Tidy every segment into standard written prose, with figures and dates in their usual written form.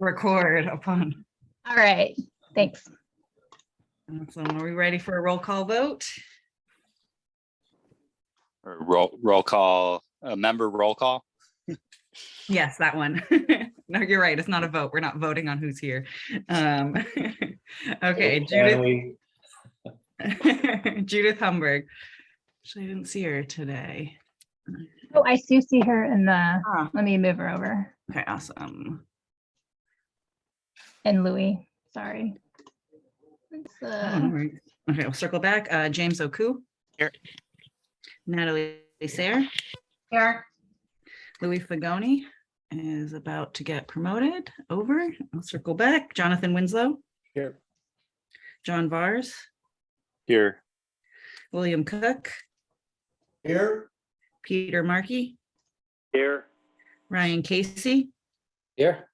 record upon. All right, thanks. So are we ready for a roll call vote? Or roll call, member roll call. Yes, that one. No, you're right. It's not a vote. We're not voting on who's here. Okay, Judith. Judith Humberg. Actually, I didn't see her today. Oh, I do see her in the, Ah. let me move her over. Okay, awesome. And Louis, sorry. It's, Oh, no worries. Okay, we'll circle back. James Oku. Here. Natalie Sayre. Here. Louis Fagoni is about to get promoted over. I'll circle back. Jonathan Winslow. Here. John Vars. Here. William Cook. Here. Peter Markey. Here. Ryan Casey. Here.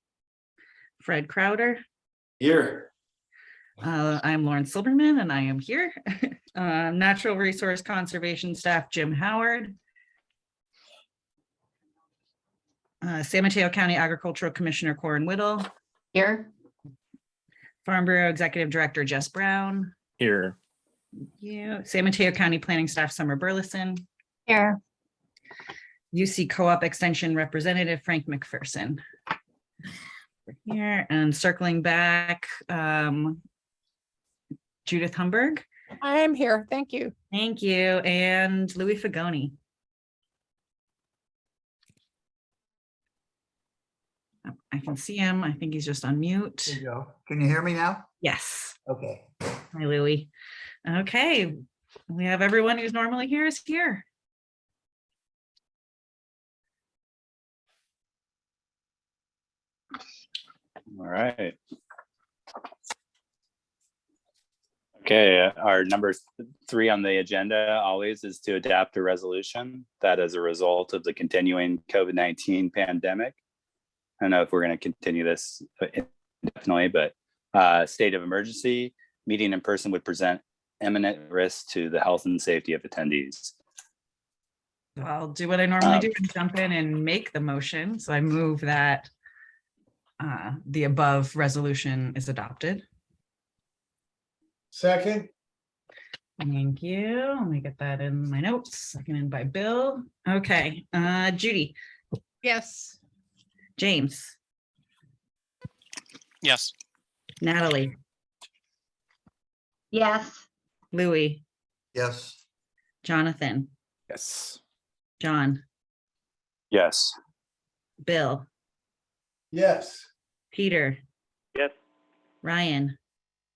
Fred Crowder. Here. I'm Lauren Silberman and I am here. Natural Resource Conservation Staff Jim Howard. San Mateo County Agricultural Commissioner Corin Whittle. Here. Farm Bureau Executive Director Jess Brown. Here. Yeah. San Mateo County Planning Staff Summer Burleson. Here. UC Co-op Extension Representative Frank McPherson. Here and circling back, Judith Humberg. I am here. Thank you. Thank you. And Louis Fagoni. I can see him. I think he's just on mute. There you go. Can you hear me now? Yes. Okay. Hi, Louis. Okay. We have everyone who's normally here is here. All right. Okay, our number 3 on the agenda always is to adopt a resolution that as a result of the continuing COVID-19 pandemic. I don't know if we're going to continue this indefinitely, but state of emergency, meeting in person would present imminent risk to the health and safety of attendees. I'll do what I normally do and jump in and make the motion. So I move that the above resolution is adopted. Second. Thank you. Let me get that in my notes. Seconded by Bill. Okay, Judy, Yes. James, Yes. Natalie, Yes. Louis, Yes. Jonathan, Yes. John, Yes. Bill, Yes. Peter, Yes. Ryan,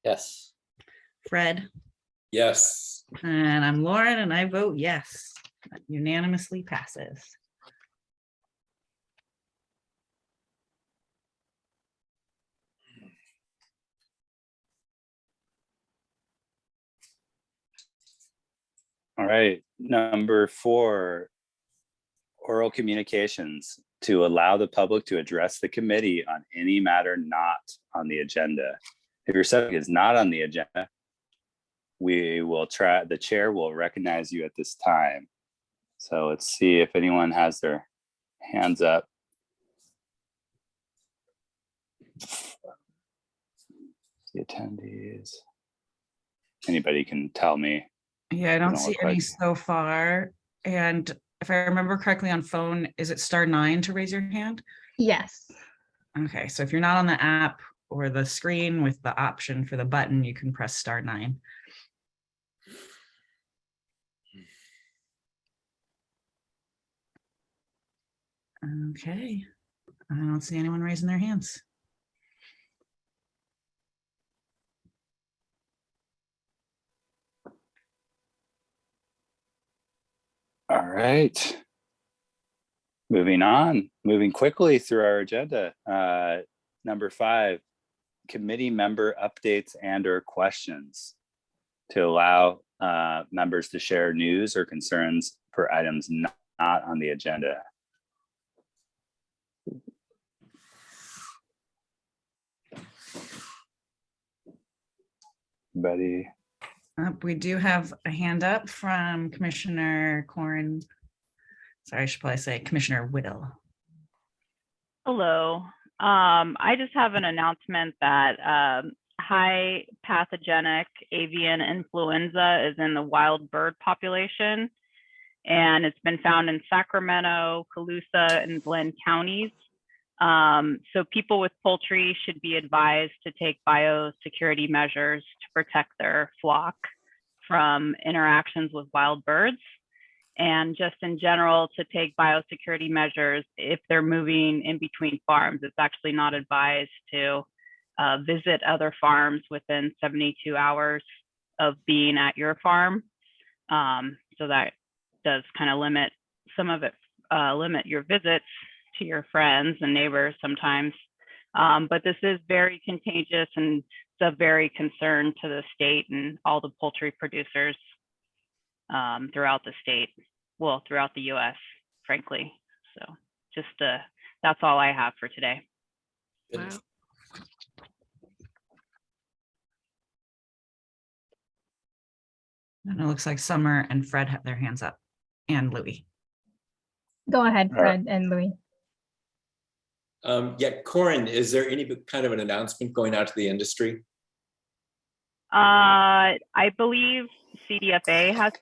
Yes. Fred, Yes. and I'm Lauren, and I vote yes. That unanimously passes. All right, number 4, oral communications to allow the public to address the committee on any matter not on the agenda. If your subject is not on the agenda, the chair will recognize you at this time. So let's see if anyone has their hands up. The attendees. Anybody can tell me. Yeah, I don't Doesn't see look any like- so far. And if I remember correctly on phone, is it *9 to raise your hand? Yes. Okay, so if you're not on the app or the screen with the option for the button, you can press *9. Okay, I don't see anyone raising their hands. All right. Moving quickly through our agenda. Number 5, committee member updates and/or questions to allow members to share news or concerns for items not on the agenda. Anybody? We do have a hand up from Commissioner Corin. Sorry, I should probably say Commissioner Whittle. Hello. I just have an announcement that high pathogenic avian influenza is in the wild bird population, and it's been found in Sacramento, Colusa, and Glenn counties. So people with poultry should be advised to take biosecurity measures to protect their flock from interactions with wild birds. And just in general, to take biosecurity measures if they're moving in between farms. It's actually not advised to visit other farms within 72 hours of being at your farm. So that does kind of limit some of it, limit your visits to your friends and neighbors sometimes. But this is very contagious, and it's a very concern to the state and all the poultry producers throughout the state, well, throughout the US, frankly. So just that's all I have for today. Wow. And it looks like Summer and Fred have their hands up, and Louis. Go ahead, All right. Fred and Louis. Yeah, Corin, is there any kind of an announcement going out to the industry? I believe CDFA has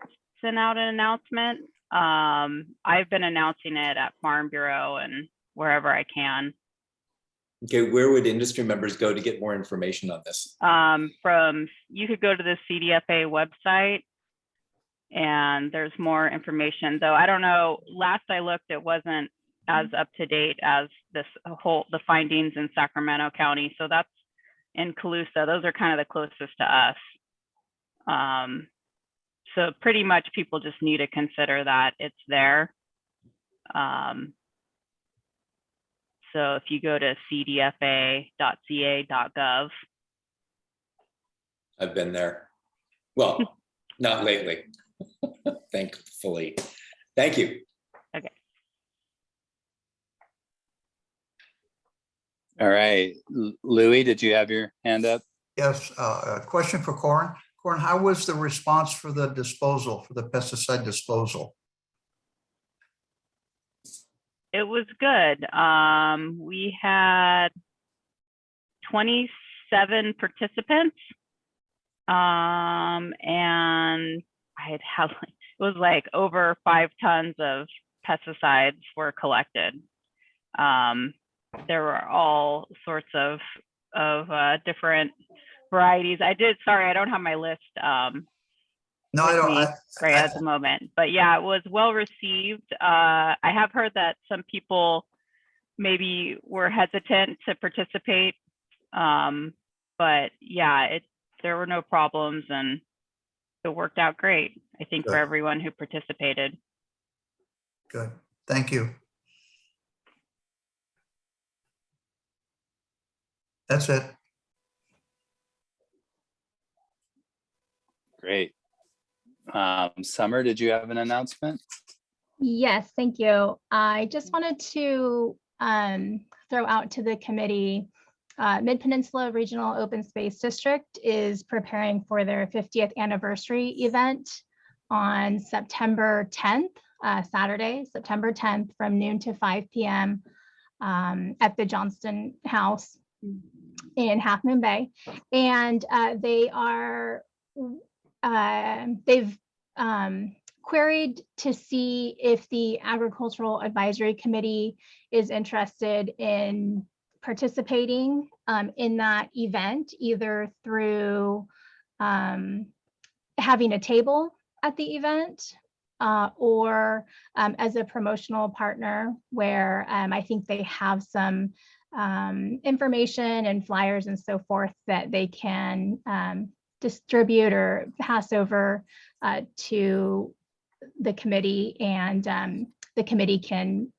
sent out an announcement. I've been announcing it at Farm Bureau and wherever I can. Okay, where would industry members go to get more information on this? You could go to the CDFA website and there's more information, though I don't know, last I looked, it wasn't as up to date as the findings in Sacramento County. So that's in Colusa. Those are kind of the closest to us. So pretty much people just need to consider that it's there. So if you go to cdfa.ca.gov. I've been there. Well, not lately, thankfully. Thank you. Okay. All right, Louis, did you have your hand up? Yes, a question for Corin. Corin, how was the response for the disposal, for the pesticide disposal? It was good. We had 27 participants, and it was like over 5 tons of pesticides were collected. There were all sorts of different varieties. Sorry, I don't have my list. No, I don't. Right at the moment, but yeah, it was well received. I have heard that some people maybe were hesitant to participate, but yeah, there were no problems and it worked out great, I think, for Good. everyone who participated. Good, thank you. That's it. Great. Summer, did you have an announcement? Yes, thank you. I just wanted to throw out to the committee, Mid-Peninsula Regional Open Space District is preparing for their 50th anniversary event on September 10th, Saturday, September 10th, from noon to 5 p.m. At the Johnston House in Half Moon Bay. And they've queried to see if the Agricultural Advisory Committee is interested in participating in that event, either through having a table at the event or as a promotional partner, where I think they have some information and flyers and so forth that they can distribute or pass over to the committee, and the committee can,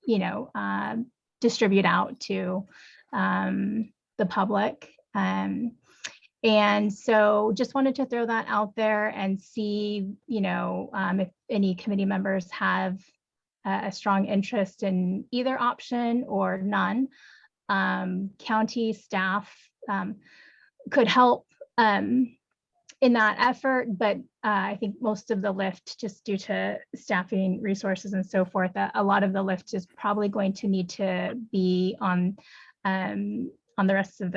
distribute out to the public. And so just wanted to throw that out there and see, if any committee members have a strong interest in either option or none. County staff could help in that effort, but I think most of the lift, just due to staffing resources and so forth, a lot of the lift is probably going to need to be on on the rest of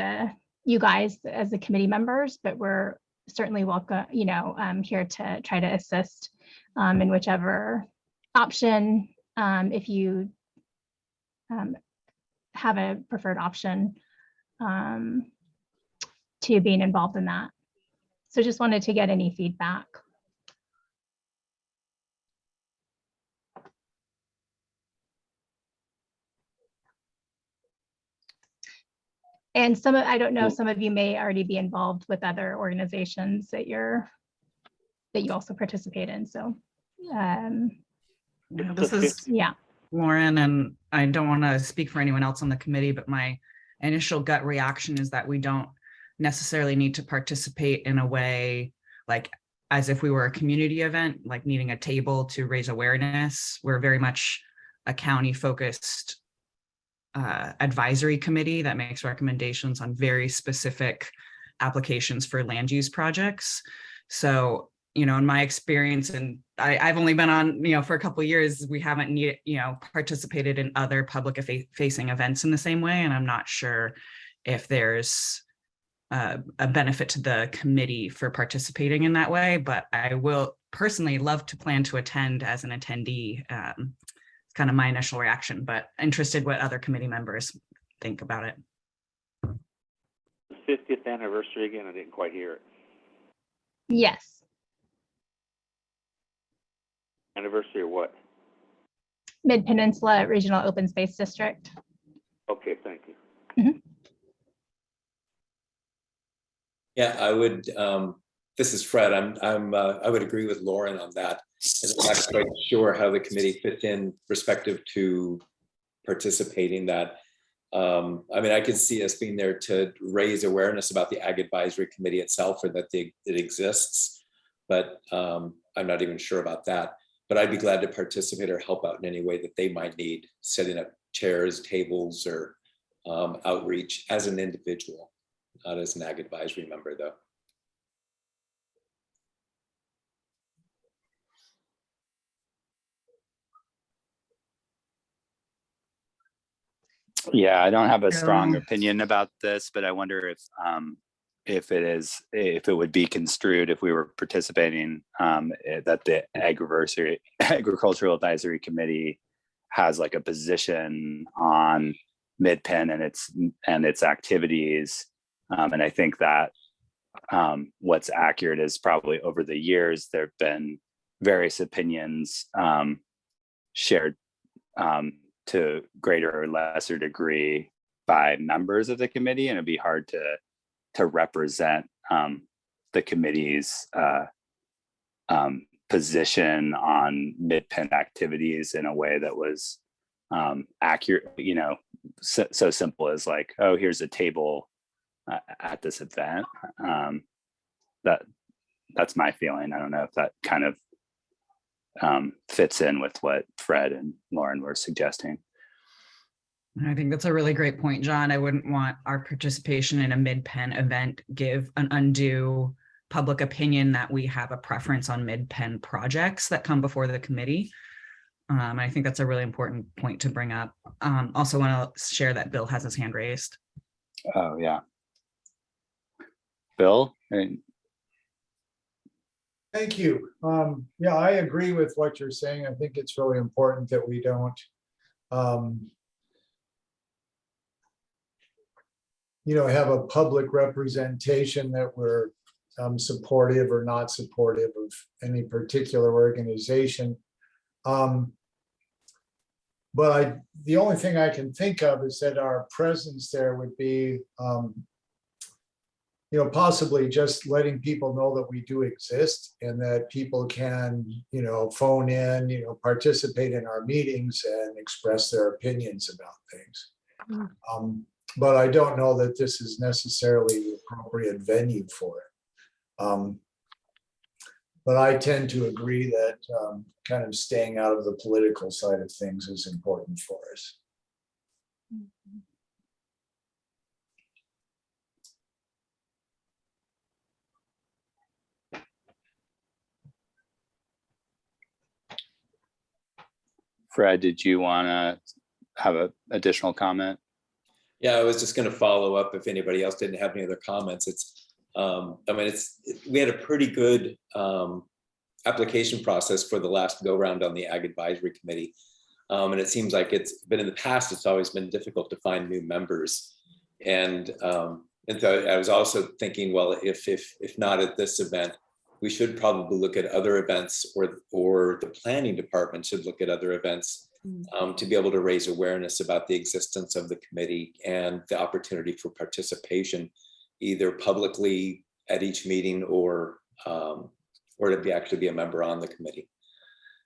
you guys as the committee members, but we're certainly welcome, here to try to assist in whichever option, if you have a preferred option to being involved in that. So just wanted to get any feedback. And I don't know, some of you may already be involved with other organizations that you also participate in. So, This is yeah. Lauren, and I don't want to speak for anyone else on the committee, but my initial gut reaction is that we don't necessarily need to participate in a way like as if we were a community event, like needing a table to raise awareness. We're very much a county focused advisory committee that makes recommendations on very specific applications for land use projects. So, in my experience, and I've only been on, for a couple of years, we haven't participated in other public facing events in the same way. And I'm not sure if there's a benefit to the committee for participating in that way, but I will personally love to plan to attend as an attendee. It's kind of my initial reaction, but interested what other committee members think about it. 50th anniversary again, I didn't quite hear it. Yes. Anniversary of what? Mid-Peninsula Regional Open Space District. Okay, thank you. Mm-hmm. Yeah, I would. This is Fred. I would agree with Lauren on that. I'm not quite sure how the committee fits in respective to participating that. I could see us being there to raise awareness about the Ag Advisory Committee itself, or that it exists, but I'm not even sure about that. But I'd be glad to participate or help out in any way that they might need, setting up chairs, tables, or outreach as an individual, not as an Ag Advisory member, though. Yeah, I don't have a strong Yeah. opinion about this, but I wonder if it would be construed if we were participating, that the Agricultural Advisory Committee has like a position on Mid-Penn and its activities. And I think that what's accurate is probably over the years, there have been various opinions shared to greater or lesser degree by members of the committee, and it'd be hard to represent the committee's position on Mid-Penn activities in a way that was accurate, so simple as like, oh, here's a table at this event. That's my feeling. I don't know if that kind of fits in with what Fred and Lauren were suggesting. I think that's a really great point, John. I wouldn't want our participation in a Mid-Penn event give an undue public opinion that we have a preference on Mid-Penn projects that come before the committee. I think that's a really important point to bring up. Also want to share that Bill has his hand raised. Oh, yeah. Bill? Thank you. Yeah, I agree with what you're saying. I think it's really important that we don't, have a public representation that we're supportive or not supportive of any particular organization. But the only thing I can think of is that our presence there would be, possibly just letting people know that we do exist and that people can, phone in, participate in our meetings and express their opinions about things. But I don't know that this is necessarily the appropriate venue for it. But I tend to agree that kind of staying out of the political side of things is important for us. Fred, did you want to have an additional comment? Yeah, I was just going to follow up if anybody else didn't have any other comments. We had a pretty good application process for the last go round on the Ag Advisory Committee. And it seems like but in the past, it's always been difficult to find new members. And so I was also thinking, well, if not at this event, we should probably look at other events, or the planning department should look at other events to be able to raise awareness about the existence of the committee and the opportunity for participation, either publicly at each meeting or to actually be a member on the committee.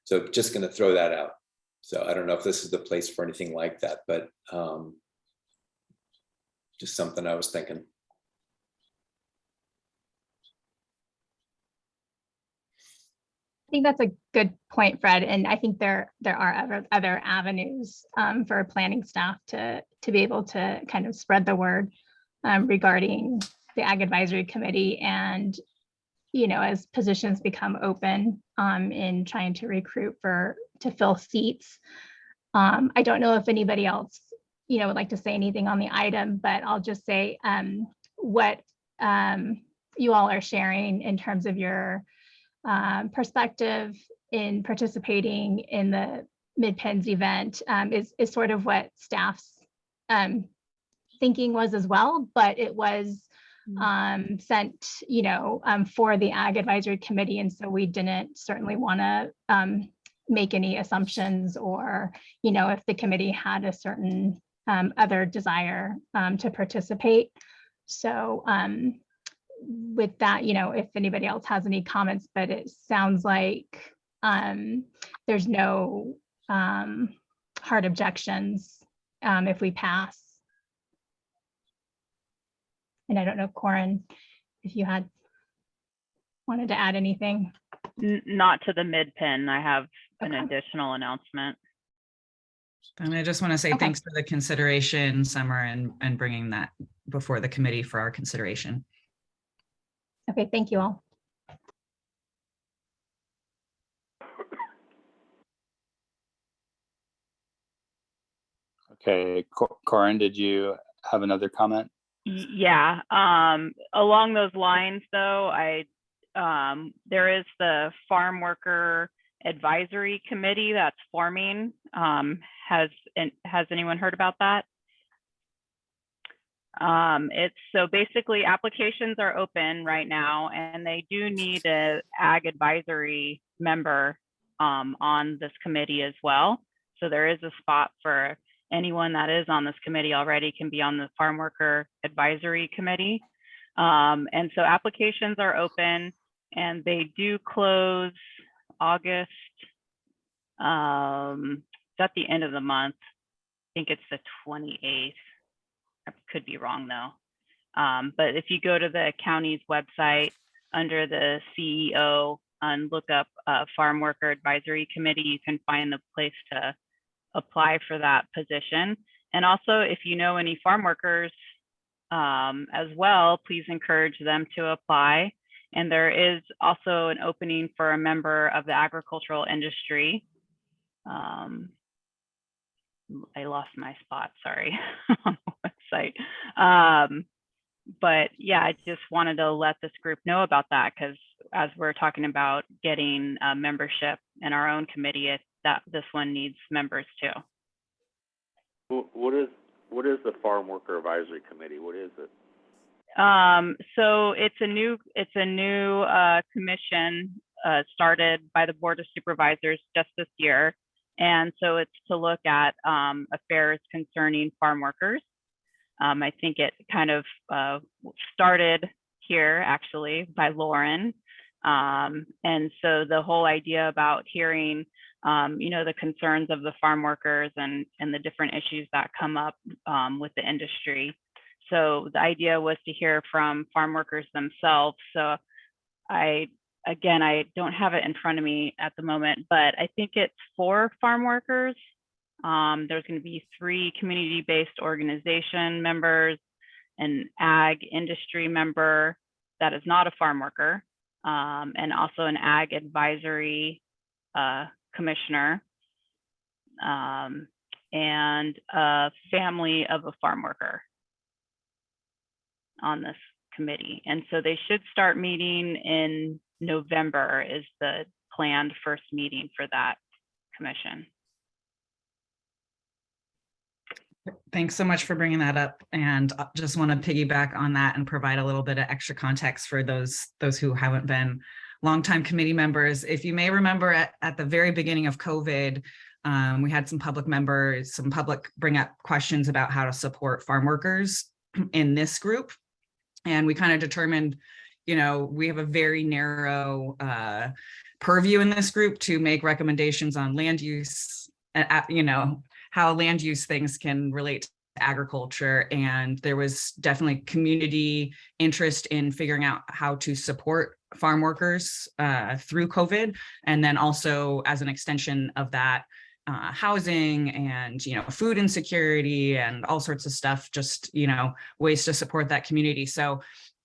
So just going to throw that out. So I don't know if this is the place for anything like that, but just something I was thinking. I think that's a good point, Fred. And I think there are other avenues for planning staff to be able to kind of spread the word regarding the Ag Advisory Committee. And, you know, as positions become open in trying to recruit to fill seats. I don't know if anybody else, you know, would like to say anything on the item, but I'll just say what you all are sharing in terms of your perspective in participating in the Mid-Penns event is sort of what staff's thinking was as well, but it was sent, you know, for the Ag Advisory Committee. And so we didn't certainly want to make any assumptions, or, you know, if the committee had a certain other desire to participate. So with that, you know, if anybody else has any comments, but it sounds like there's no hard objections if we pass. And I don't know, Corin, if you wanted to add anything. Not to the Mid-Penn. I have an Okay. additional announcement. And I just want to say Okay. thanks for the consideration, Summer, and bringing that before the committee for our consideration. Okay, thank you all. Okay, Corin, did you have another comment? Yeah, along those lines though, there is the Farmworker Advisory Committee that's forming. Has anyone heard about that? It's so basically applications are open right now, and they do need an Ag Advisory member on this committee as well. So there is a spot for anyone that is on this committee already can be on the Farmworker Advisory Committee. And so applications are open, and they do close August. It's at the end of the month. I think it's the 28th. I could be wrong though. But if you go to the county's website under the CEO and look up Farm Worker Advisory Committee, you can find the place to apply for that position. And also, if you know any farm workers as well, please encourage them to apply. And there is also an opening for a member of the agricultural industry. I lost my spot, sorry, on the website. But yeah, I just wanted to let this group know about that, because as we're talking about getting membership in our own committee, this one needs members too. What is the Farm Worker Advisory Committee? What is it? So it's a new commission started by the Board of Supervisors just this year. And so it's to look at affairs concerning farm workers. I think it kind of started here actually by Lauren. And so the whole idea about hearing, you know, the concerns of the farm workers and the different issues that come up with the industry. So the idea was to hear from farm workers themselves. So I don't have it in front of me at the moment, but I think it's 4 farm workers. There's going to be 3 community-based organization members, an ag industry member that is not a farm worker, and also an ag advisory commissioner, and a family of a farm worker. on this committee. And so they should start meeting in November is the planned first meeting for that commission. Thanks so much for bringing that up. And just want to piggyback on that and provide a little bit of extra context for those who haven't been longtime committee members. If you may remember at the very beginning of COVID, we had some public bring up questions about how to support farm workers in this group. And we kind of determined, we have a very narrow purview in this group to make recommendations on land use, how land use things can relate to agriculture. And there was definitely community interest in figuring out how to support farm workers through COVID. And then also as an extension of that, housing and, food insecurity and all sorts of stuff, just, ways to support that community. So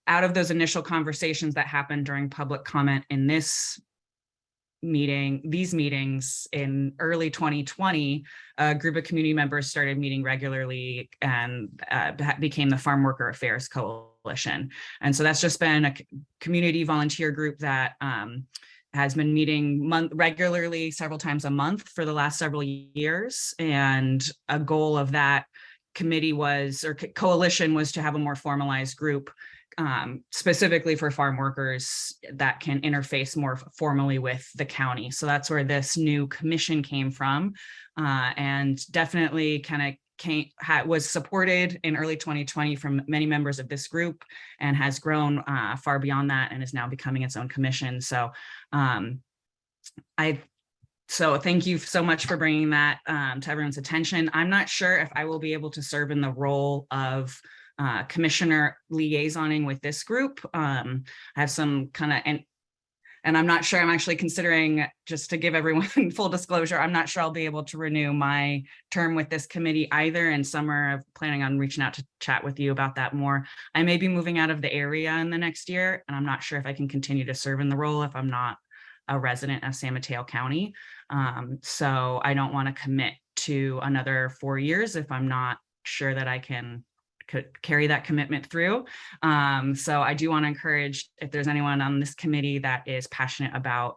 out of those initial conversations that happened during public comment in these meetings in early 2020, a group of community members started meeting regularly and became the Farm Worker Affairs Coalition. And so that's just been a community volunteer group that has been meeting regularly several times a month for the last several years. And a goal of that coalition was to have a more formalized group specifically for farm workers that can interface more formally with the county. So that's where this new commission came from, and definitely kind of was supported in early 2020 from many members of this group and has grown far beyond that and is now becoming its own commission. So so thank you so much for bringing that to everyone's attention. I'm not sure if I will be able to serve in the role of commissioner liaisoning with this group. I have some kind of, and I'm not sure, I'm actually considering, just to give everyone full disclosure, I'm not sure I'll be able to renew my term with this committee either. In summer, I'm planning on reaching out to chat with you about that more. I may be moving out of the area in the next year, and I'm not sure if I can continue to serve in the role if I'm not a resident of San Mateo County. So I don't want to commit to another 4 years if I'm not sure that I could carry that commitment through. So I do want to encourage, if there's anyone on this committee that is passionate about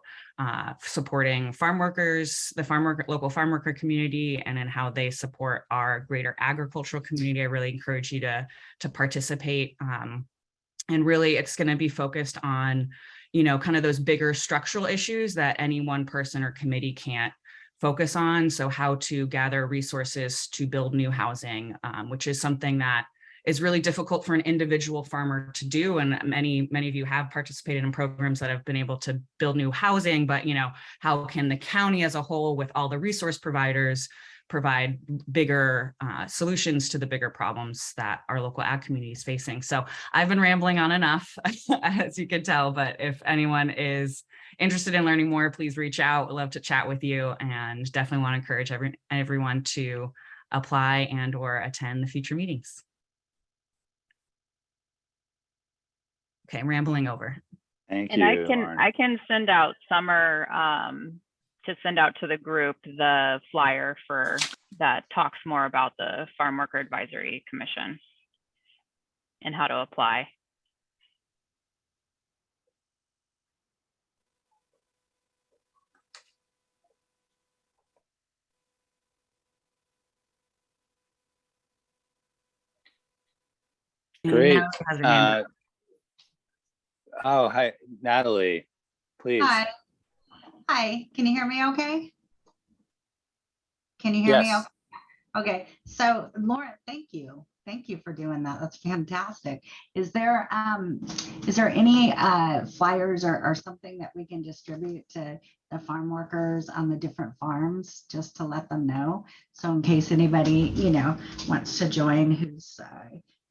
supporting farm workers, the local farm worker community, and in how they support our greater agricultural community, I really encourage you to participate. And really, it's going to be focused on, kind of those bigger structural issues that any one person or committee can't focus on. So how to gather resources to build new housing, which is something that is really difficult for an individual farmer to do. And many of you have participated in programs that have been able to build new housing, but how can the county as a whole, with all the resource providers, provide bigger solutions to the bigger problems that our local ag community is facing. So I've been rambling on enough, as you can tell, but if anyone is interested in learning more, please reach out. I'd love to chat with you, and definitely want to encourage everyone to apply and/or attend the future meetings. Okay, I'm rambling over. Thank And you. I can send out Summer to send out to the group the flyer for that talks more about the Farm Worker Advisory Commission and how to apply. Great. Has her hand up. Oh, hi, Natalie, please. Hi. Hi, can you hear me okay? Can you hear me? Yes. Okay, so Lauren, thank you. Thank you for doing that. That's fantastic. Is there any flyers or something that we can distribute to the farm workers on the different farms, just to let them know? So in case anybody, wants to join who's,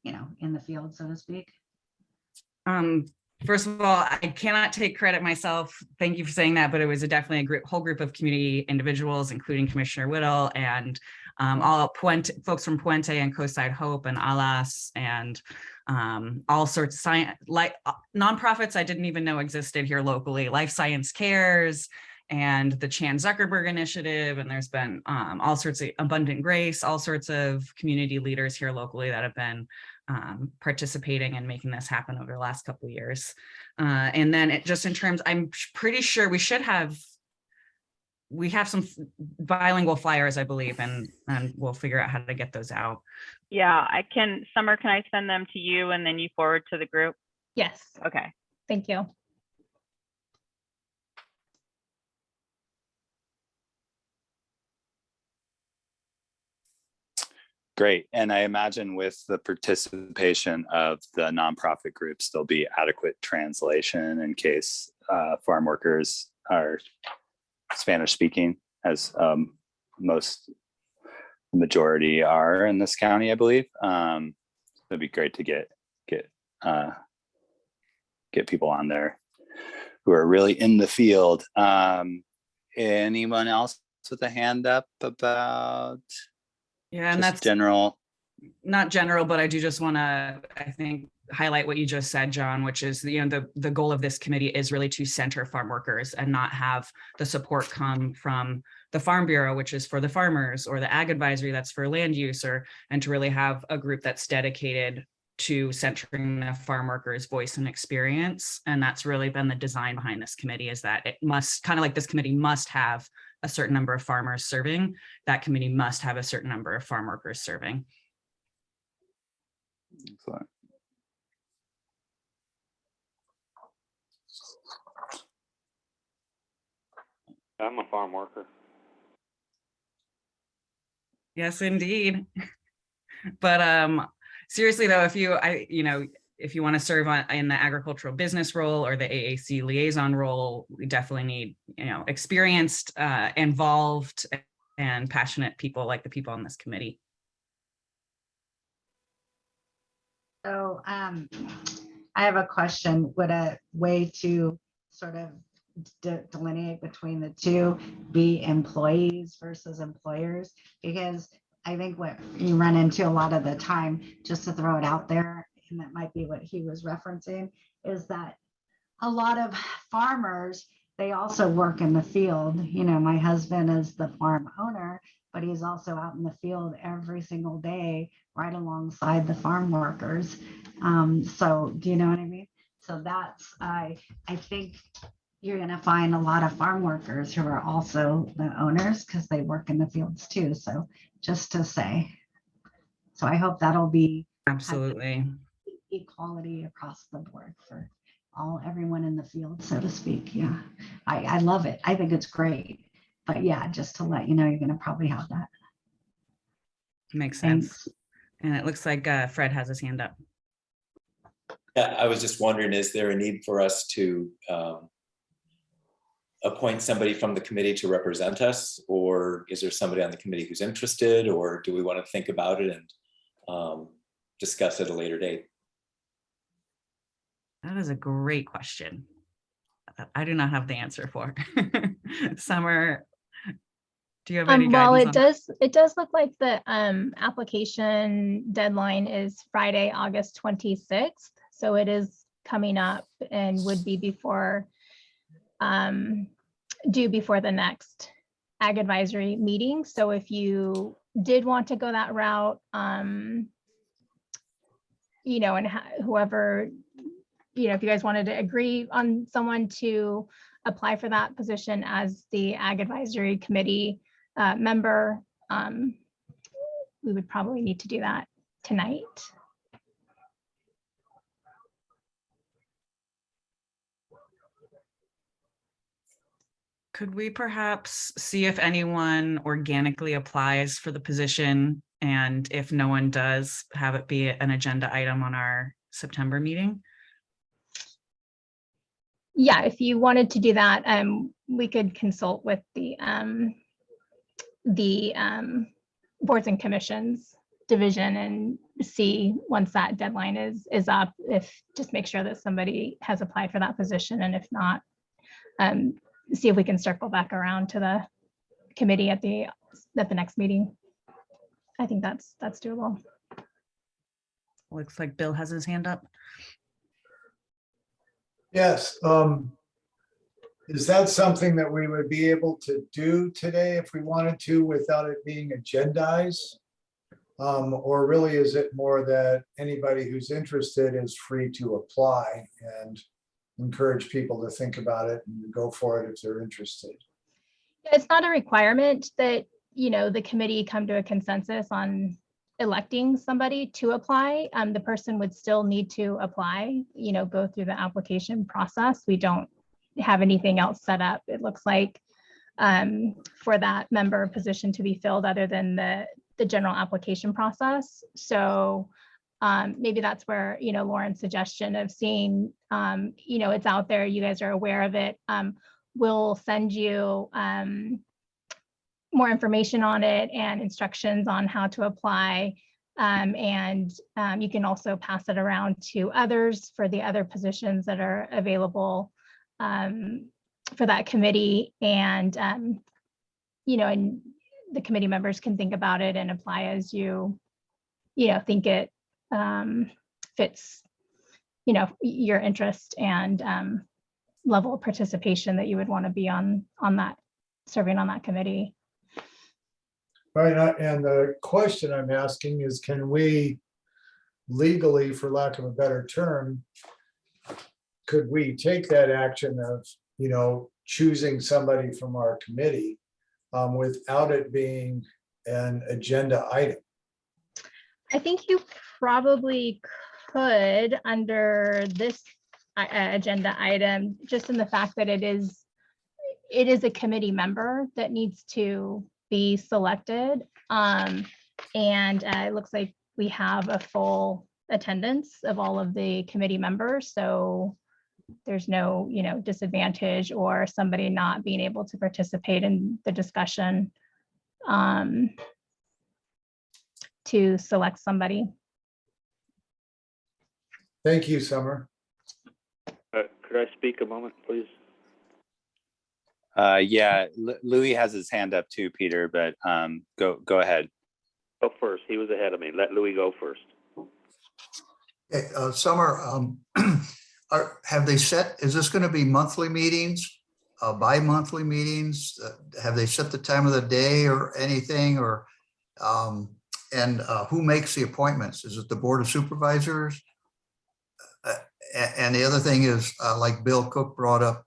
in the field, so to speak. First of all, I cannot take credit myself. Thank you for saying that, but it was definitely whole group of community individuals, including Commissioner Whittle and all folks from Puente and Coastside Hope and Alas and all sorts of science, like nonprofits I didn't even know existed here locally, Life Science Cares and the Chan Zuckerberg Initiative. And there's been all sorts of Abundant Grace, all sorts of community leaders here locally that have been participating and making this happen over the last couple of years. And then it just in terms, I'm pretty sure we have some bilingual flyers, I believe, and we'll figure out how to get those out. Yeah, Summer, can I send them to you and then you forward to the group? Yes, Okay. thank you. Great. And I imagine with the participation of the nonprofit groups, there'll be adequate translation in case farm workers are Spanish speaking, as the majority are in this county, I believe. It'd be great to get people on there who are really in the field. Anyone else with a hand up about? Yeah, and just that's general. Not general, but I do just want to, I think, highlight what you just said, John, which is the goal of this committee is really to center farm workers and not have the support come from the Farm Bureau, which is for the farmers, or the Ag Advisory that's for land use, and to really have a group that's dedicated to centering the farm workers' voice and experience. And that's really been the design behind this committee, is that it must, kind of like this committee must have a certain number of farmers serving, that committee must have a certain number of farm workers serving. Excellent. I'm a farm worker. Yes, indeed. But seriously though, if you want to serve in the agricultural business role or the AAC liaison role, we definitely need, experienced, involved, and passionate people like the people on this committee. So I have a question. Would a way to sort of delineate between the two be employees versus employers? Because I think what you run into a lot of the time, just to throw it out there, and that might be what he was referencing, is that a lot of farmers, they also work in the field. My husband is the farm owner, but he's also out in the field every single day, right alongside the farm workers. So do you know what I mean? So that's, I think you're going to find a lot of farm workers who are also the owners because they work in the fields too. So just to say, so I hope that'll be Absolutely equality across the board for everyone in the field, so to speak. Yeah, I love it. I think it's great. But yeah, just to let you know, you're going to probably have that. makes sense. Thanks. And it looks like Fred has his hand up. Yeah, I was just wondering, is there a need for us to appoint somebody from the committee to represent us, or is there somebody on the committee who's interested, or do we want to think about it and discuss at a later date? That is a great question. I do not have the answer for. Summer, do you have any Well, guidance it does look like the application deadline is Friday, August 26th. So it is coming up and would be due before the next Ag Advisory meeting. So if you did want to go that route, and whoever, if you guys wanted to agree on someone to apply for that position as the Ag Advisory Committee member, we would probably need to do that tonight. Could we perhaps see if anyone organically applies for the position, and if no one does, have it be an agenda item on our September meeting? Yeah, if you wanted to do that, we could consult with the boards and commissions division and see once that deadline is up, if just make sure that somebody has applied for that position, and if not, see if we can circle back around to the committee at the next meeting. I think that's doable. Looks like Bill has his hand up. Yes. Is that something that we would be able to do today if we wanted to without it being agendized? Or really is it more that anybody who's interested is free to apply and encourage people to think about it and go for it if they're interested? It's not a requirement that, the committee come to a consensus on electing somebody to apply. The person would still need to apply, go through the application process. We don't have anything else set up, it looks like, for that member position to be filled other than the general application process. So maybe that's where, Lauren's suggestion of seeing, it's out there, you guys are aware of it. We'll send you more information on it and instructions on how to apply. And you can also pass it around to others for the other positions that are available for that committee. And, and the committee members can think about it and apply as you think it fits, your interest and level of participation that you would want to be on that, serving on that committee. Right, and the question I'm asking is, can we legally, for lack of a better term, could we take that action of, choosing somebody from our committee without it being an agenda item? I think you probably could under this agenda item, just in the fact that it is a committee member that needs to be selected. And it looks like we have a full attendance of all of the committee members. So there's no, disadvantage or somebody not being able to participate in the discussion to select somebody. Thank you, Summer. Could I speak a moment, please? Yeah, Louis has his hand up too, Peter, but go ahead. Go first. He was ahead of me. Let Louis go first. Okay, Summer, have they set, is this going to be monthly meetings, bi-monthly meetings? Have they set the time of the day or anything, or and who makes the appointments? Is it the Board of Supervisors? And the other thing is, like Bill Cook brought up,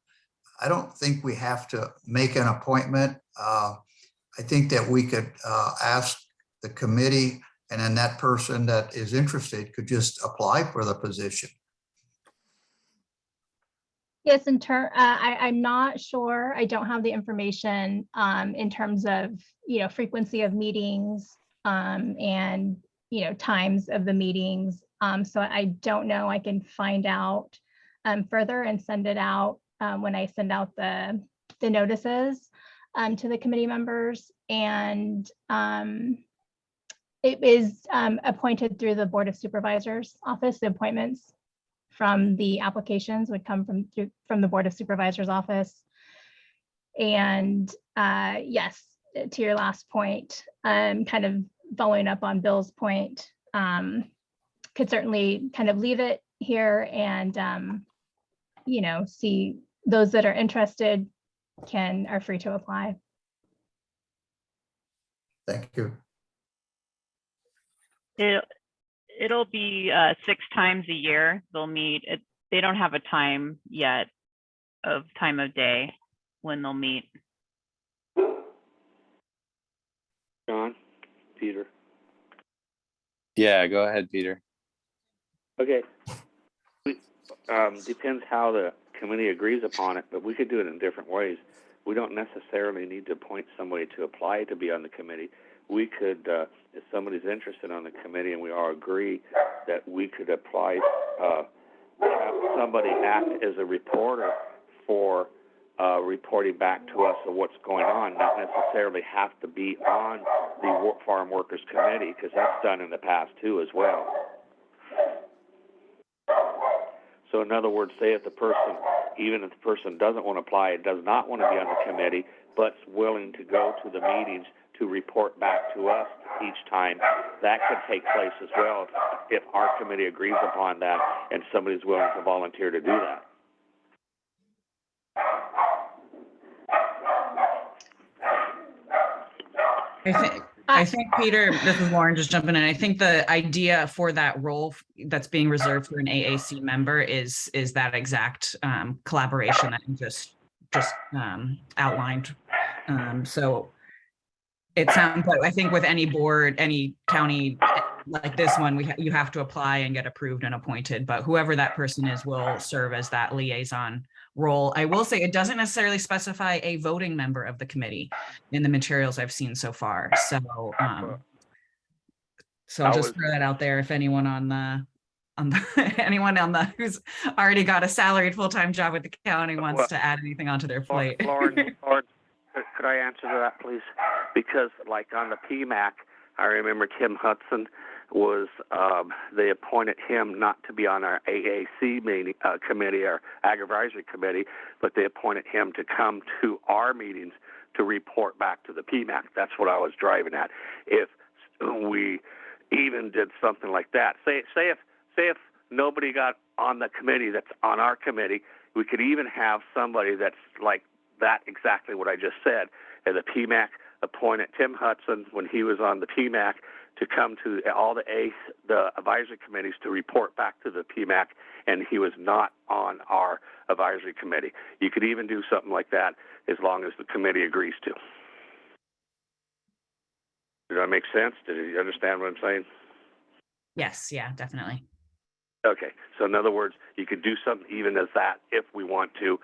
I don't think we have to make an appointment. I think that we could ask the committee, and then that person that is interested could just apply for the position. Yes, I'm not sure. I don't have the information in terms of, frequency of meetings and, times of the meetings. So I don't know. I can find out further and send it out when I send out the notices to the committee members. And it is appointed through the Board of Supervisors office. The appointments from the applications would come from the Board of Supervisors office. And yes, to your last point, kind of following up on Bill's point, could certainly kind of leave it here and see those that are interested are free to apply. Thank you. It'll be 6 times a year. They'll meet. They don't have a time yet of time of day when they'll meet. John, Peter. Yeah, go ahead, Peter. Okay. Depends how the committee agrees upon it, but we could do it in different ways. We don't necessarily need to appoint somebody to apply to be on the committee. We could, if somebody's interested on the committee and we all agree that we could apply, have somebody act as a reporter for reporting back to us of what's going on, not necessarily have to be on the Farm Workers Committee, because that's done in the past too as well. So in other words, say if the person, even if the person doesn't want to apply, does not want to be on the committee, but's willing to go to the meetings to report back to us each time, that could take place as well if our committee agrees upon that and somebody's willing to volunteer to do that. I think, Peter, this is Lauren just jumping in. I think the idea for that role that's being reserved for an AAC member is that exact collaboration that you just outlined. So it sounds like, I think with any board, any county like this one, you have to apply and get approved and appointed, but whoever that person is will serve as that liaison role. I will say it doesn't necessarily specify a voting member of the committee in the materials I've seen so far. So I'll just throw that out there if anyone anyone on the who's already got a salaried full-time job with the county wants to add anything onto their plate. Lauren, could I answer to that, please? Because like on the PMAC, I remember Tim Hudson was, they appointed him not to be on our AAC meeting, committee, or Ag Advisory Committee, but they appointed him to come to our meetings to report back to the PMAC. That's what I was driving at. If we even did something like that, say if nobody got on the committee that's on our committee, we could even have somebody that's like that, exactly what I just said, and the PMAC appointed Tim Hudson when he was on the PMAC to come to all the advisory committees to report back to the PMAC, and he was not on our advisory committee. You could even do something like that as long as the committee agrees to. Did that make sense? Did you understand what I'm saying? Yes, yeah, definitely. Okay, so in other words, you could do something even as that if we want to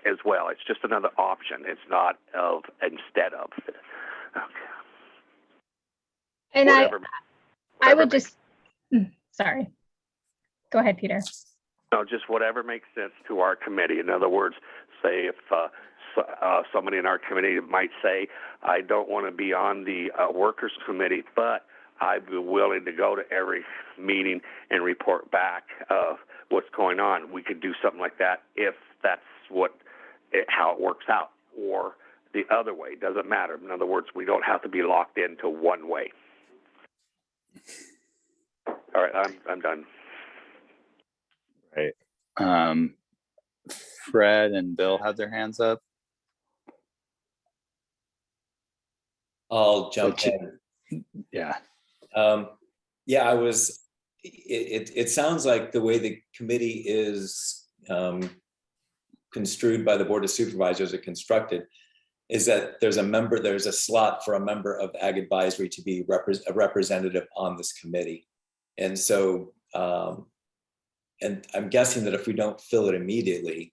as well. It's just another option. It's not of instead of. Okay. And whatever I would just, sorry. Go ahead, Peter. No, just whatever makes sense to our committee. In other words, say if somebody in our committee might say, I don't want to be on the workers committee, but I'd be willing to go to every meeting and report back what's going on. We could do something like that if that's how it works out, or the other way. Doesn't matter. In other words, we don't have to be locked into one way. All right, I'm done. Right. Fred and Bill have their hands up. I'll jump in. Yeah. Yeah, it sounds like the way the committee is construed by the Board of Supervisors, or constructed, is that there's a slot for a member of Ag Advisory to be a representative on this committee. And so, and I'm guessing that if we don't fill it immediately,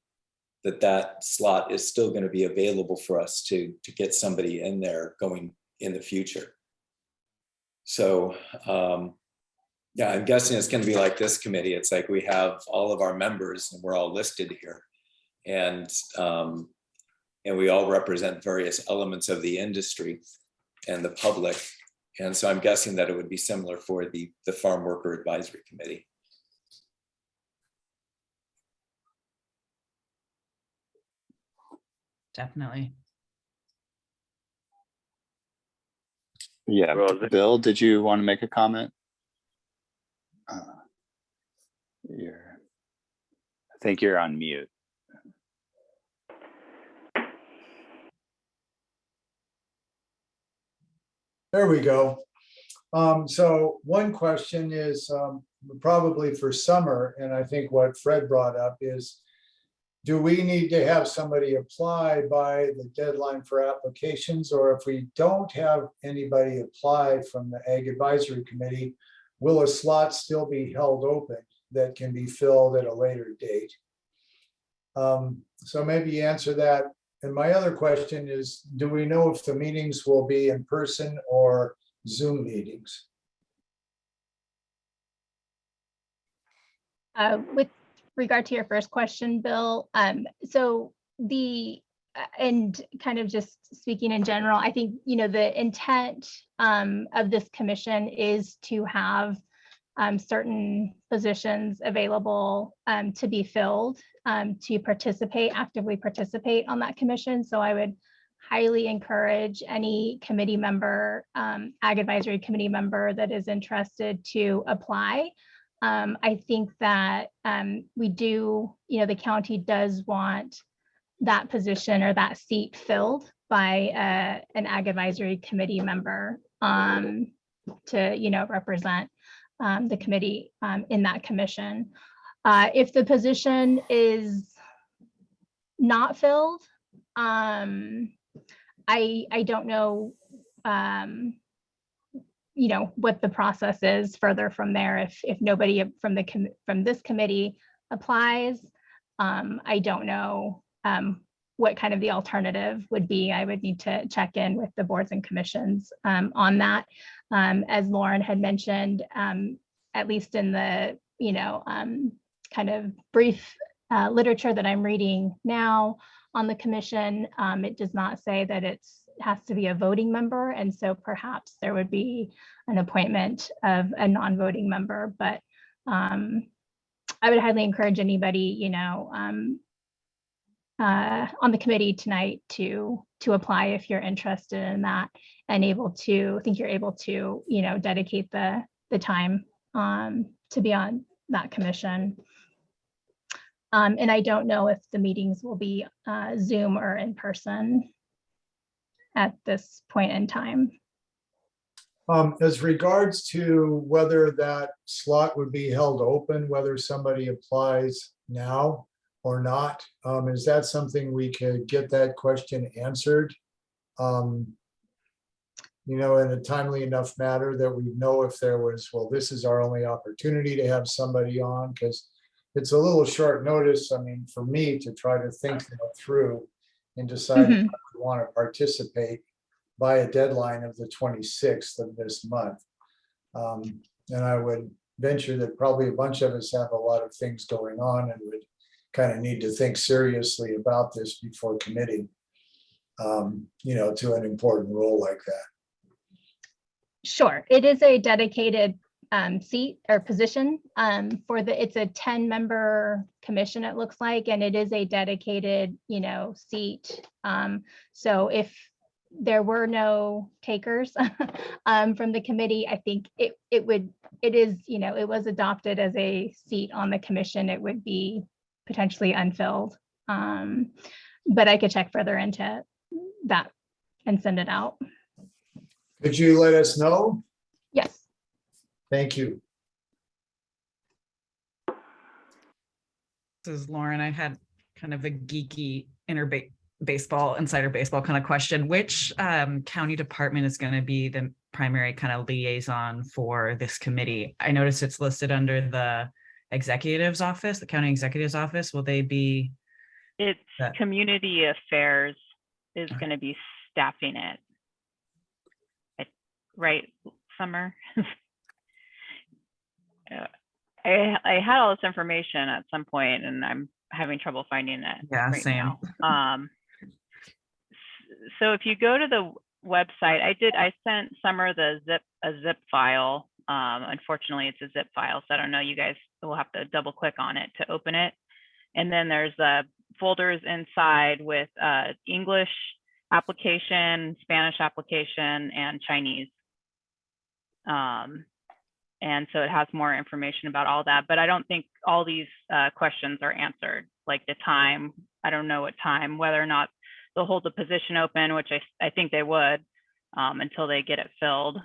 that slot is still going to be available for us to get somebody in there going in the future. So, yeah, I'm guessing it's going to be like this committee. It's like we have all of our members and we're all listed here. And we all represent various elements of the industry and the public. And so I'm guessing that it would be similar for the Farm Worker Advisory Committee. Definitely. Yeah, Bill, did you want to make a comment? I think you're on mute. There we go. So one question is probably for Summer, and I think what Fred brought up is, do we need to have somebody apply by the deadline for applications? Or if we don't have anybody apply from the Ag Advisory Committee, will a slot still be held open that can be filled at a later date? So maybe answer that. And my other question is, do we know if the meetings will be in person or Zoom meetings? With regard to your first question, Bill, so and kind of just speaking in general, I think, the intent of this commission is to have certain positions available to be filled, to actively participate on that commission. So I would highly encourage any committee member, Ag Advisory Committee member that is interested to apply. I think that we do, the county does want that position or that seat filled by an Ag Advisory Committee member to, represent the committee in that commission. If the position is not filled, I don't know, what the process is further from there. If nobody from this committee applies, I don't know what kind of the alternative would be. I would need to check in with the boards and commissions on that. As Lauren had mentioned, at least in the, kind of brief literature that I'm reading now on the commission, it does not say that it has to be a voting member. And so perhaps there would be an appointment of a non-voting member, but I would highly encourage anybody, on the committee tonight to apply if you're interested in that and think you're able to, dedicate the time to be on that commission. And I don't know if the meetings will be Zoom or in person at this point in time. As regards to whether that slot would be held open, whether somebody applies now or not, is that something we could get that question answered? In a timely enough manner that we know if there was, well, this is our only opportunity to have somebody on, because it's a little short notice. I mean, for me to try to think that through and decide if I want to participate by a deadline of the 26th of this month. And I would venture that probably a bunch of us have a lot of things going on and would kind of need to think seriously about this before committing, to an important role like that. Sure, it is a dedicated seat or position it's a 10-member commission, it looks like, and it is a dedicated, seat. So if there were no takers from the committee, I think it was adopted as a seat on the commission. It would be potentially unfilled. But I could check further into that and send it out. Could you let us know? Yes. Thank you. This is Lauren. I had kind of a geeky insider baseball kind of question. Which county department is going to be the primary kind of liaison for this committee? I noticed it's listed under the executive's office, the county executive's office. Will they be? It's community affairs is going to be staffing it. Right, Summer? I had all this information at some point and I'm having trouble finding it. Yeah, right same. Now. So if you go to the website, I sent Summer a zip file. Unfortunately, it's a zip file, so I don't know. You guys will have to double click on it to open it. And then there's folders inside with English application, Spanish application, and Chinese. And so it has more information about all that, but I don't think all these questions are answered, like the time. I don't know what time, whether or not they'll hold the position open, which I think they would, until they get it filled.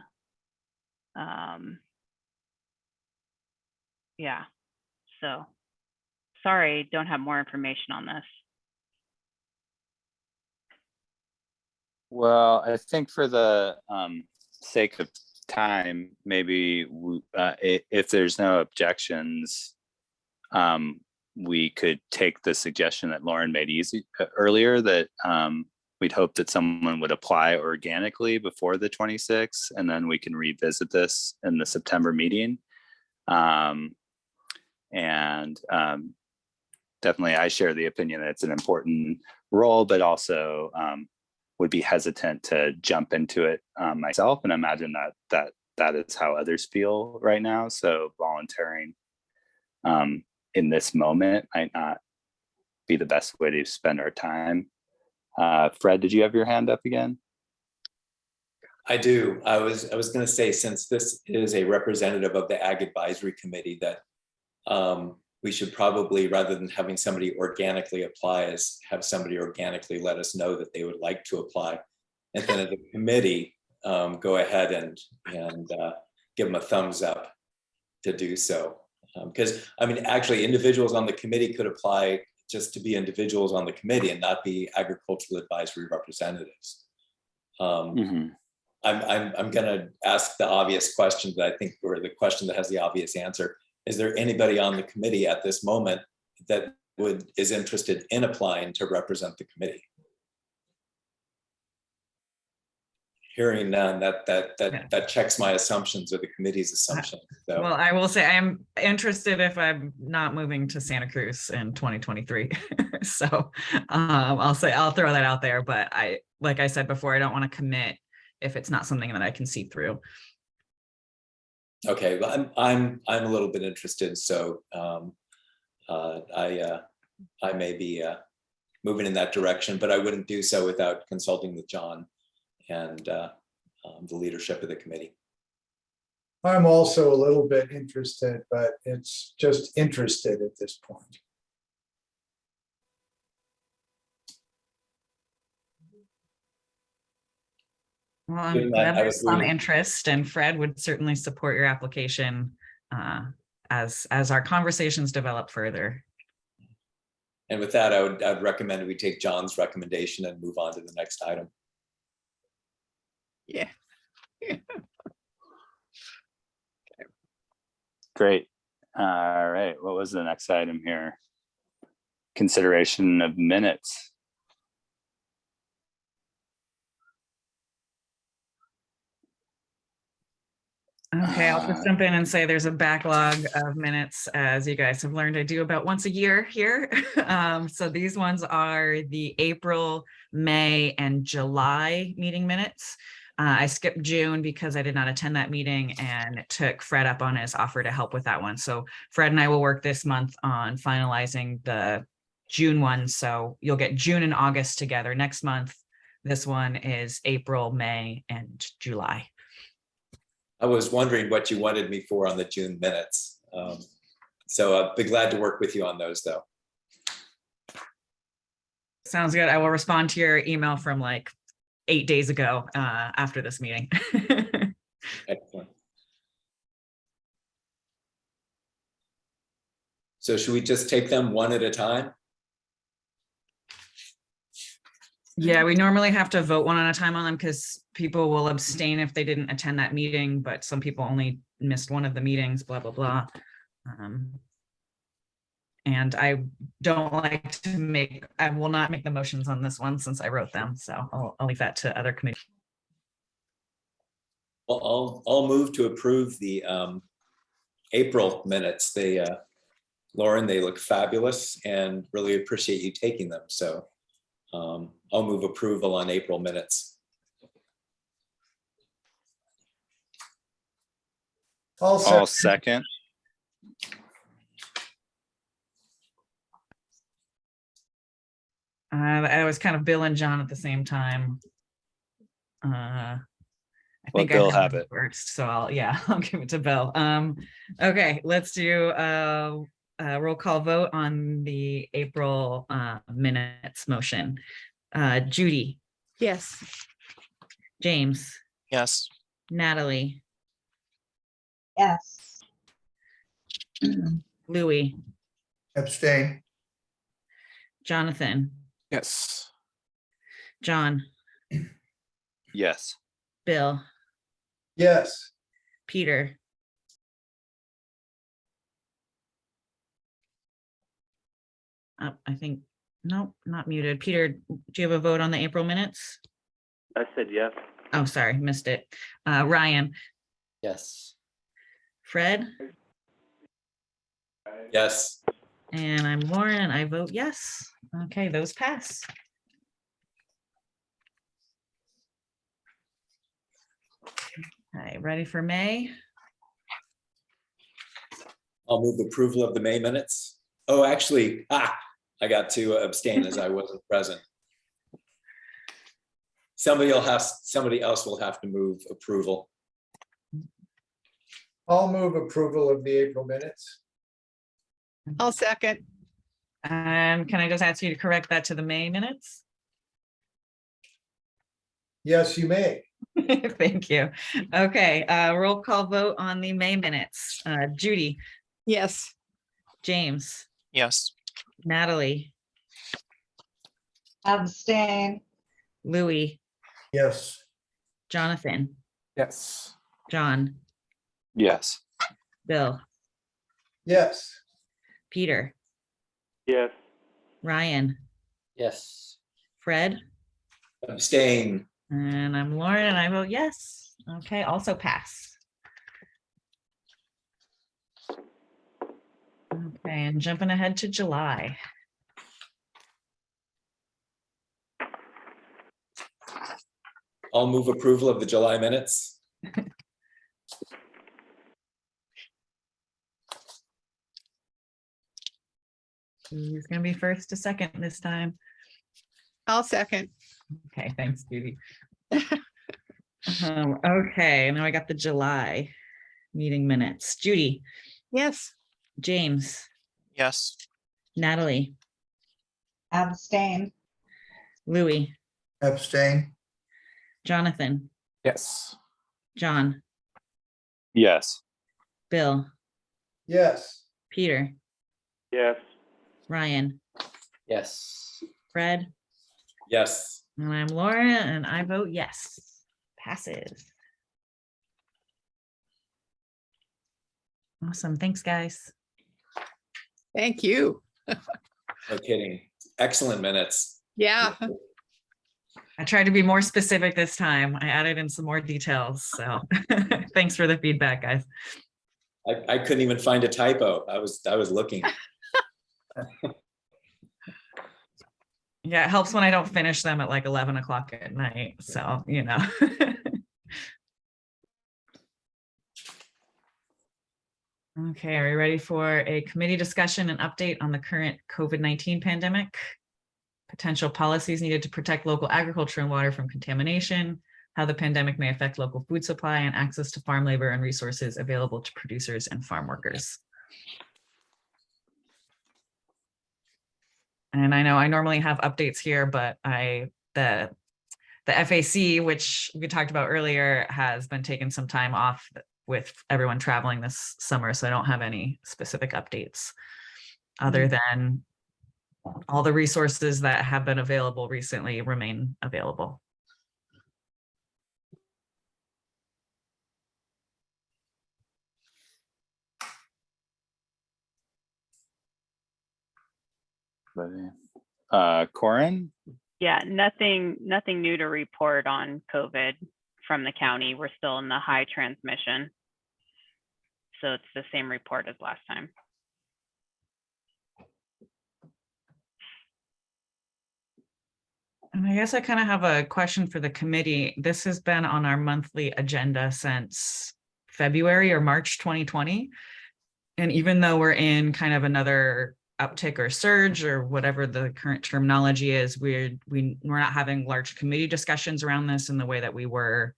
Yeah, so sorry, don't have more information on this. Well, I think for the sake of time, maybe if there's no objections, we could take the suggestion that Lauren made earlier, that we'd hope that someone would apply organically before the 26th, and then we can revisit this in the September meeting. Definitely I share the opinion that it's an important role, but also would be hesitant to jump into it myself, and imagine that is how others feel right now. So volunteering in this moment might not be the best way to spend our time. Fred, did you have your hand up again? I do. I was going to say, since this is a representative of the Ag Advisory Committee, that we should probably, rather than having somebody organically apply, is have somebody organically let us know that they would like to apply. And then at the committee, go ahead and give them a thumbs up to do so. Because I mean, actually individuals on the committee could apply just to be individuals on the committee and not be agricultural advisory representatives. I'm gonna ask the obvious question that I think, or the question that has the obvious answer. Is there anybody on the committee at this moment that is interested in applying to represent the committee? Hearing none, that checks my assumptions or the committee's assumptions. So. Well, I will say I'm interested if I'm not moving to Santa Cruz in 2023. So I'll throw that out there, but like I said before, I don't want to commit if it's not something that I can see through. Okay, well, I'm a little bit interested, so I may be moving in that direction, but I wouldn't do so without consulting with John and the leadership of the committee. I'm also a little bit interested, but it's just interested at this point. Well, I'm glad there's some interest, and Fred would certainly support your application as our conversations develop further. And with that, I'd recommend we take John's recommendation and move on to the next item. Yeah. Great. All right. What was the next item here? Consideration of minutes. Okay, I'll just jump in and say there's a backlog of minutes, as you guys have learned I do about once a year here. So these ones are the April, May, and July meeting minutes. I skipped June because I did not attend that meeting, and it took Fred up on his offer to help with that one. So Fred and I will work this month on finalizing the June one. So you'll get June and August together next month. This one is April, May, and July. I was wondering what you wanted me for on the June minutes. So I'll be glad to work with you on those, though. Sounds good. I will respond to your email from like 8 days ago after this meeting. Excellent. So should we just take them one at a time? Yeah, we normally have to vote one at a time on them because people will abstain if they didn't attend that meeting, but some people only missed one of the meetings, blah, blah, blah. And I don't like to I will not make the motions on this one since I wrote them. So I'll leave that to other committees. Well, I'll move to approve the April minutes. Lauren, they look fabulous and really appreciate you taking them. So I'll move approval on April minutes. I'll second. I was kind of Bill and John at the same time. I think Bill I have it first, so I'll give it to Bill. Okay, let's do a roll call vote on the April minutes motion. Judy. Yes. James. Yes. Natalie. Yes. Louis. Abstain. Jonathan. Yes. John. Yes. Bill. Yes. Peter. I think, nope, not muted. Peter, do you have a vote on the April minutes? I said yes. Oh, sorry, missed it. Ryan. Yes. Fred. Yes. And I'm Lauren, and I vote yes. Okay, those pass. Okay, ready for May? I'll move approval of the May minutes. Oh, actually, I got to abstain as I wasn't present. Somebody else will have to move approval. I'll move approval of the April minutes. I'll second. Can I just ask you to correct that to the May minutes? Yes, you may. Thank you. Okay, roll call vote on the May minutes. Judy, Yes. James, Yes. Natalie, Abstain. Louis, Yes. Jonathan, Yes. John, Yes. Bill, Yes. Peter, Yes. Ryan, Yes. Fred, Abstain. and I'm Lauren, and I vote yes. Okay, also pass. Okay, and jumping ahead to July. I'll move approval of the July minutes. Who's gonna be first to second this time? I'll second. Okay, thanks, Judy. Okay, now I got the July meeting minutes. Judy, Yes. James, Yes. Natalie, Abstain. Louis, Abstain. Jonathan, Yes. John, Yes. Bill, Yes. Peter, Yes. Ryan, Yes. Fred, Yes. and I'm Laura, and I vote yes. Passes. Awesome, thanks, guys. Thank you. No kidding. Excellent minutes. Yeah. I tried to be more specific this time. I added in some more details, so thanks for the feedback, guys. I couldn't even find a typo. I was looking. Yeah, it helps when I don't finish them at like 11 o'clock at night, so, you know. Okay, are we ready for a committee discussion and update on the current COVID-19 pandemic? Potential policies needed to protect local agriculture and water from contamination, how the pandemic may affect local food supply and access to farm labor and resources available to producers and farm workers. And I know I normally have updates here, but the FAC, which we talked about earlier, has been taking some time off with everyone traveling this summer, so I don't have any specific updates other than all the resources that have been available recently remain available. Corin? Yeah, nothing new to report on COVID from the county. We're still in the high transmission. So it's the same report as last time. And I guess I kind of have a question for the committee. This has been on our monthly agenda since February or March 2020. And even though we're in kind of another uptick or surge or whatever the current terminology is, we're not having large committee discussions around this in the way that we were,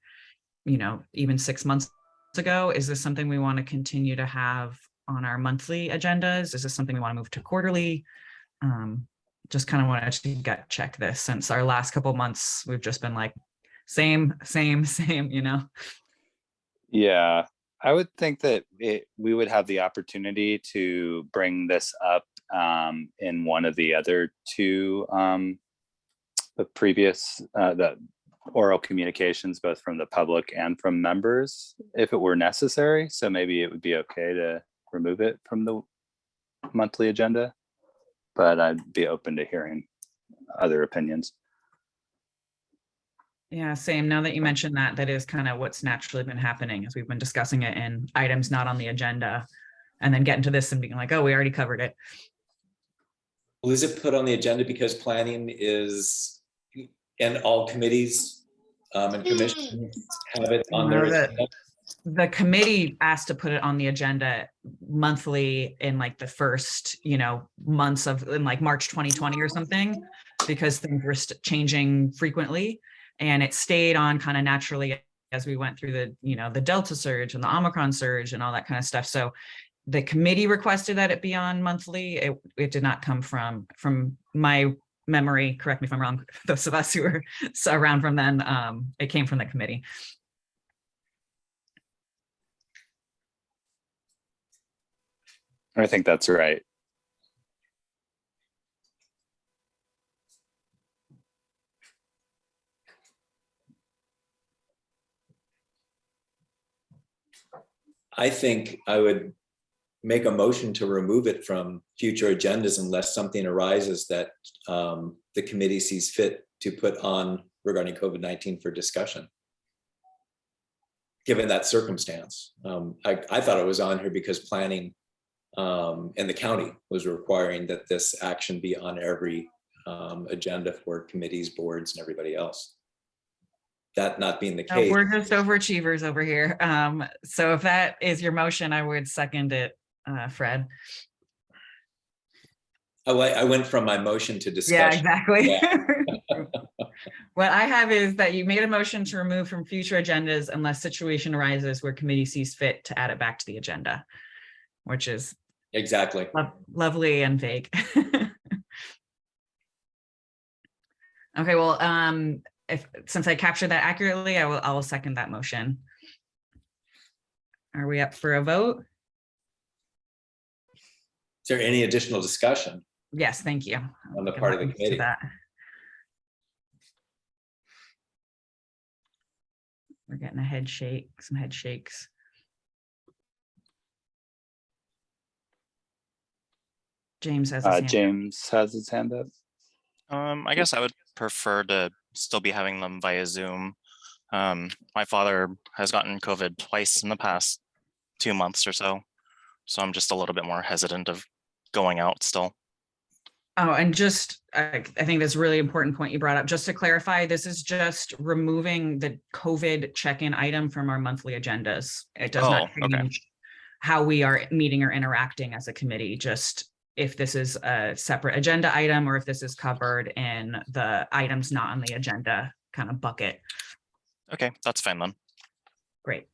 you know, even 6 months ago. Is this something we want to continue to have on our monthly agendas? Is this something we want to move to quarterly? Just kind of wanted to gut check this, since our last couple of months we've just been like same, you know. Yeah, I would think that we would have the opportunity to bring this up in one of the other two the previous the oral communications, both from the public and from members, if it were necessary. So maybe it would be okay to remove it from the monthly agenda, but I'd be open to hearing other opinions. Yeah, same. Now that you mentioned that, that is kind of what's naturally been happening, as we've been discussing it in items not on the agenda, and then getting to this and being like, oh, we already covered it. Well, is it put on the agenda because planning is, and all committees and commissions have it on their agenda? The committee asked to put it on the agenda monthly in like the first, you know, months of in like March 2020 or something, because things were changing frequently, and it stayed on kind of naturally as we went through the, you know, the Delta surge and the Omicron surge and all that kind of stuff. So the committee requested that it be on monthly. It did not come from my memory. Correct me if I'm wrong. Those of us who were around from then, it came from the committee. I think that's right. I think I would make a motion to remove it from future agendas unless something arises that the committee sees fit to put on regarding COVID-19 for discussion. Given that circumstance, I thought it was on here because planning and the county was requiring that this action be on every agenda for committees, boards, and everybody else. That not being the case. We're just overachievers over here. So if that is your motion, I would second it, Fred. I went from my motion to discussion. Yeah, exactly. Yeah. What I have is that you made a motion to remove from future agendas unless situation arises where committee sees fit to add it back to the agenda, which is Exactly. lovely and vague. Okay, well, since I captured that accurately, I will second that motion. Are we up for a vote? Is there any additional discussion Yes, thank you. on the part of the committee? We're getting a head shake, some head shakes. James has his hand up. James has his hand up. I guess I would prefer to still be having them via Zoom. My father has gotten COVID twice in the past 2 months or so. So I'm just a little bit more hesitant of going out still. Oh, and just, I think that's a really important point you brought up. Just to clarify, this is just removing the COVID check-in item from our monthly agendas. It does not change how we are meeting or interacting as a committee. Just if this is a separate agenda item or if this is covered in the items not on the agenda kind of bucket. Okay, that's fine then. Great.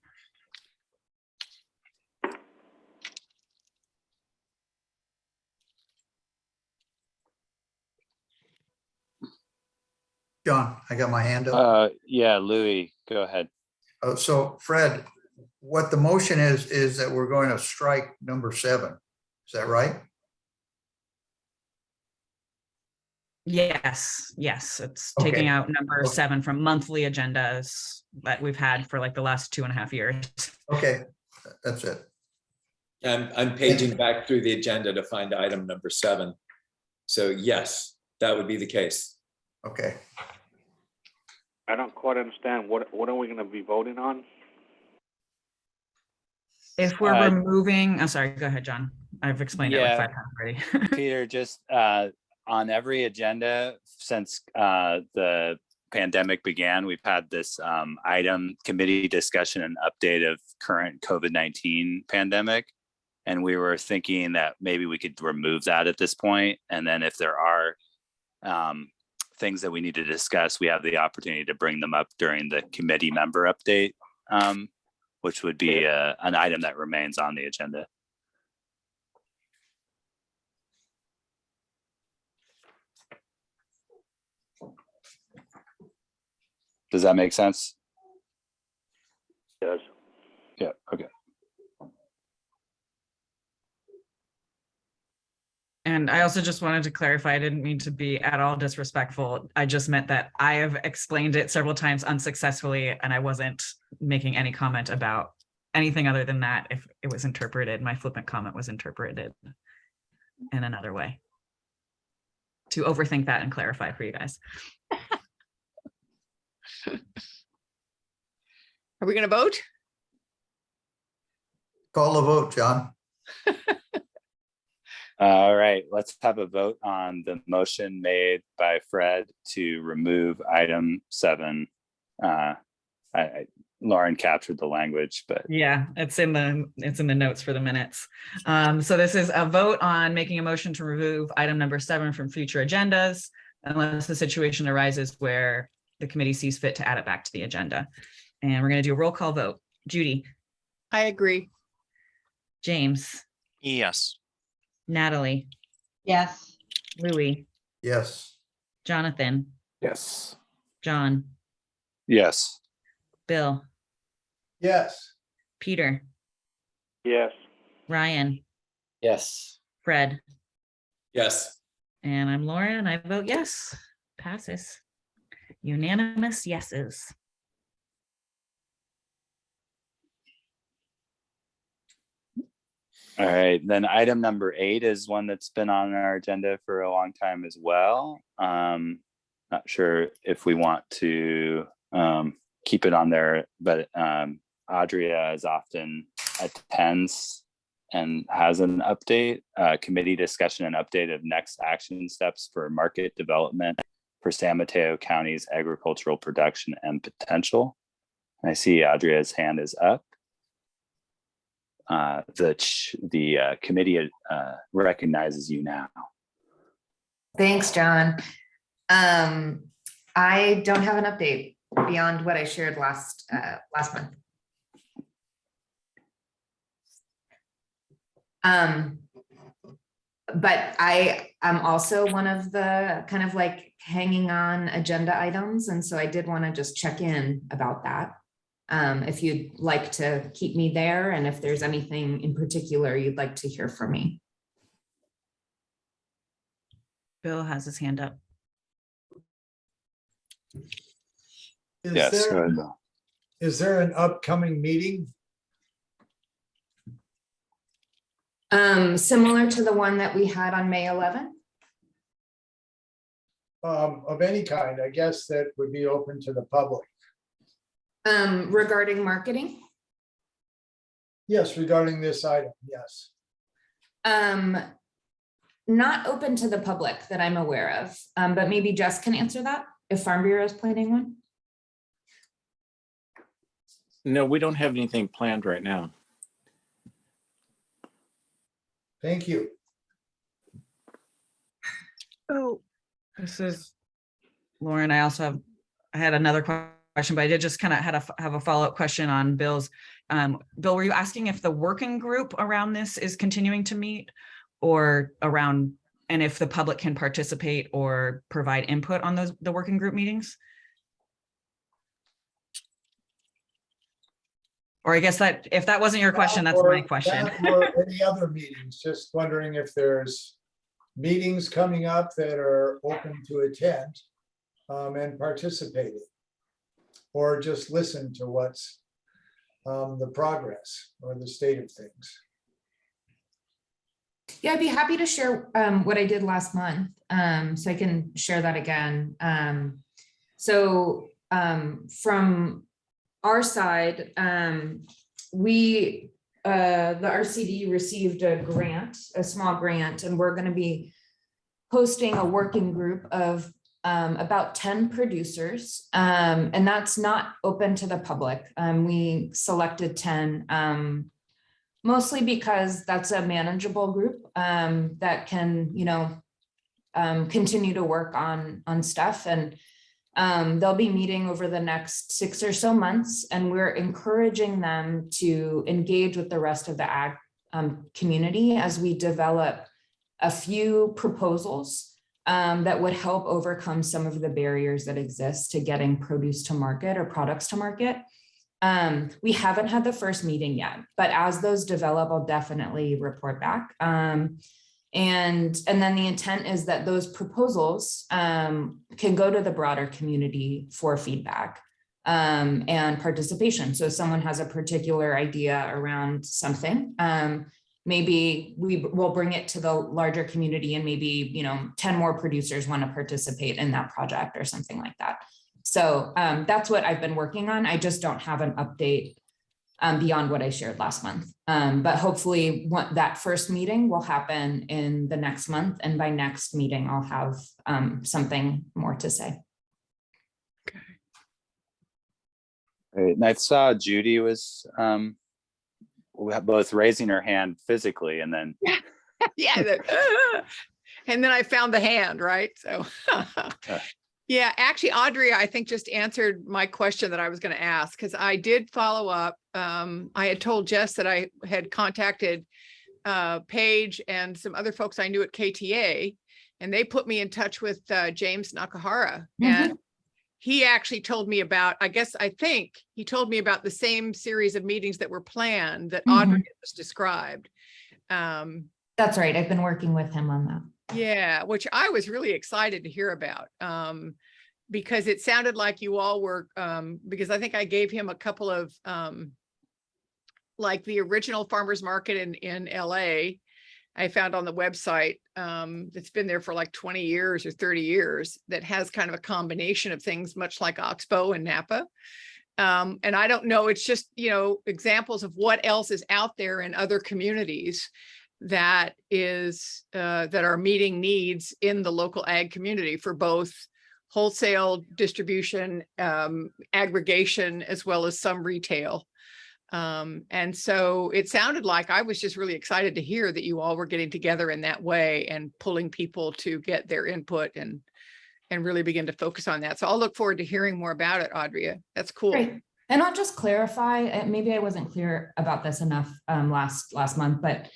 John, I got my hand up. Yeah, Louis, go ahead. So Fred, what the motion is that we're going to strike number 7. Is that right? Yes, it's Okay. taking out number Okay. 7 from monthly agendas that we've had for like the last 2.5 years. Okay, that's it. I'm paging back through the agenda to find item number 7. So yes, that would be the case. Okay. I don't quite understand. What are we going to be voting on? If we're removing, I'm sorry, go ahead, John. I've explained it like 5 times already. Peter, just on every agenda since the pandemic began, we've had this item committee discussion and update of current COVID-19 pandemic. And we were thinking that maybe we could remove that at this point. And then if there are things that we need to discuss, we have the opportunity to bring them up during the committee member update, which would be an item that remains on the agenda. Does that make sense? Yes. Yeah, okay. And I also just wanted to clarify, I didn't mean to be at all disrespectful. I just meant that I have explained it several times unsuccessfully, and I wasn't making any comment about anything other than that. If it was interpreted, my flippant comment was interpreted in another way. To overthink that and clarify for you guys. Are we going to vote? Call the vote, John. All right, let's have a vote on the motion made by Fred to remove item 7. Lauren captured the language, but yeah, it's in the notes for the minutes. So this is a vote on making a motion to remove item number 7 from future agendas, unless the situation arises where the committee sees fit to add it back to the agenda. And we're going to do a roll call vote. Judy. I agree. James. Yes. Natalie, Yes. Louis, Yes. Jonathan, Yes. John, Yes. Bill, Yes. Peter, Yes. Ryan, Yes. Fred, Yes. and I'm Laura, and I vote yes. Passes. Unanimous yeses. All right, then item number 8 is one that's been on our agenda for a long time as well. Not sure if we want to keep it on there, but Adria as often attends and has an update, committee discussion and update of next action steps for market development for San Mateo County's agricultural production and potential. I see Adria's hand is up. The committee recognizes you now. Thanks, John. I don't have an update beyond what I shared last month. But I am also one of the kind of like hanging on agenda items, and so I did want to just check in about that. If you'd like to keep me there, and if there's anything in particular you'd like to hear from me. Bill has his hand up. Yes, go ahead, Bill. Is there an upcoming meeting? Similar to the one that we had on May 11th? Of any kind, I guess, that would be open to the public. Regarding marketing? Yes, regarding this item, yes. Not open to the public that I'm aware of, but maybe Jess can answer that if Farm Bureau is planning one. No, we don't have anything planned right now. Thank you. Oh, This is Lauren. I had another question, but I did just kind of have a follow-up question on Bill's. Bill, were you asking if the working group around this is continuing to meet, or around, and if the public can participate or provide input on the working group meetings? Or I guess that if that wasn't your question, that's my question. Or any other meetings, just wondering if there's meetings coming up that are open to attend and participate in, or just listen to what's the progress or the state of things. Yeah, I'd be happy to share what I did last month, so I can share that again. From our side, the RCD received a grant, a small grant, and we're going to be hosting a working group of about 10 producers, and that's not open to the public. We selected 10, mostly because that's a manageable group that can, continue to work on stuff, and they'll be meeting over the next 6 or so months, and we're encouraging them to engage with the rest of the ag community as we develop a few proposals that would help overcome some of the barriers that exist to getting produce to market or products to market. We haven't had the first meeting yet, but as those develop, I'll definitely report back. And then the intent is that those proposals can go to the broader community for feedback and participation. So if someone has a particular idea around something, maybe we will bring it to the larger community, and maybe 10 more producers want to participate in that project or something like that. So that's what I've been working on. I just don't have an update beyond what I shared last month. But hopefully that first meeting will happen in the next month. And by next meeting, I'll have something more to say. Great. And I saw Judy was both raising her hand physically and then. yeah. And then I found the hand, right? So. Yeah, actually, Audrey, I think just answered my question that I was going to ask, because I did follow up. I had told Jess that I had contacted Paige and some other folks I knew at KTA, and they put me in touch with James Nakahara. And he actually told me about, I think he told me about the same series of meetings that were planned that Audrey just described. That's right. I've been working with him on that. Yeah, which I was really excited to hear about. Because it sounded like you all were, because I think I gave him a couple of, like the original farmers market in LA, I found on the website, that's been there for like 20 years or 30 years, that has kind of a combination of things, much like Oxbow and Napa. And I don't know, it's just, examples of what else is out there in other communities that are meeting needs in the local ag community for both wholesale distribution, aggregation, as well as some retail. And so it sounded like I was just really excited to hear that you all were getting together in that way and pulling people to get their input and really begin to focus on that. So I'll look forward to hearing more about it, Audrey. That's cool. Great. And I'll just clarify, maybe I wasn't clear about this enough last month, but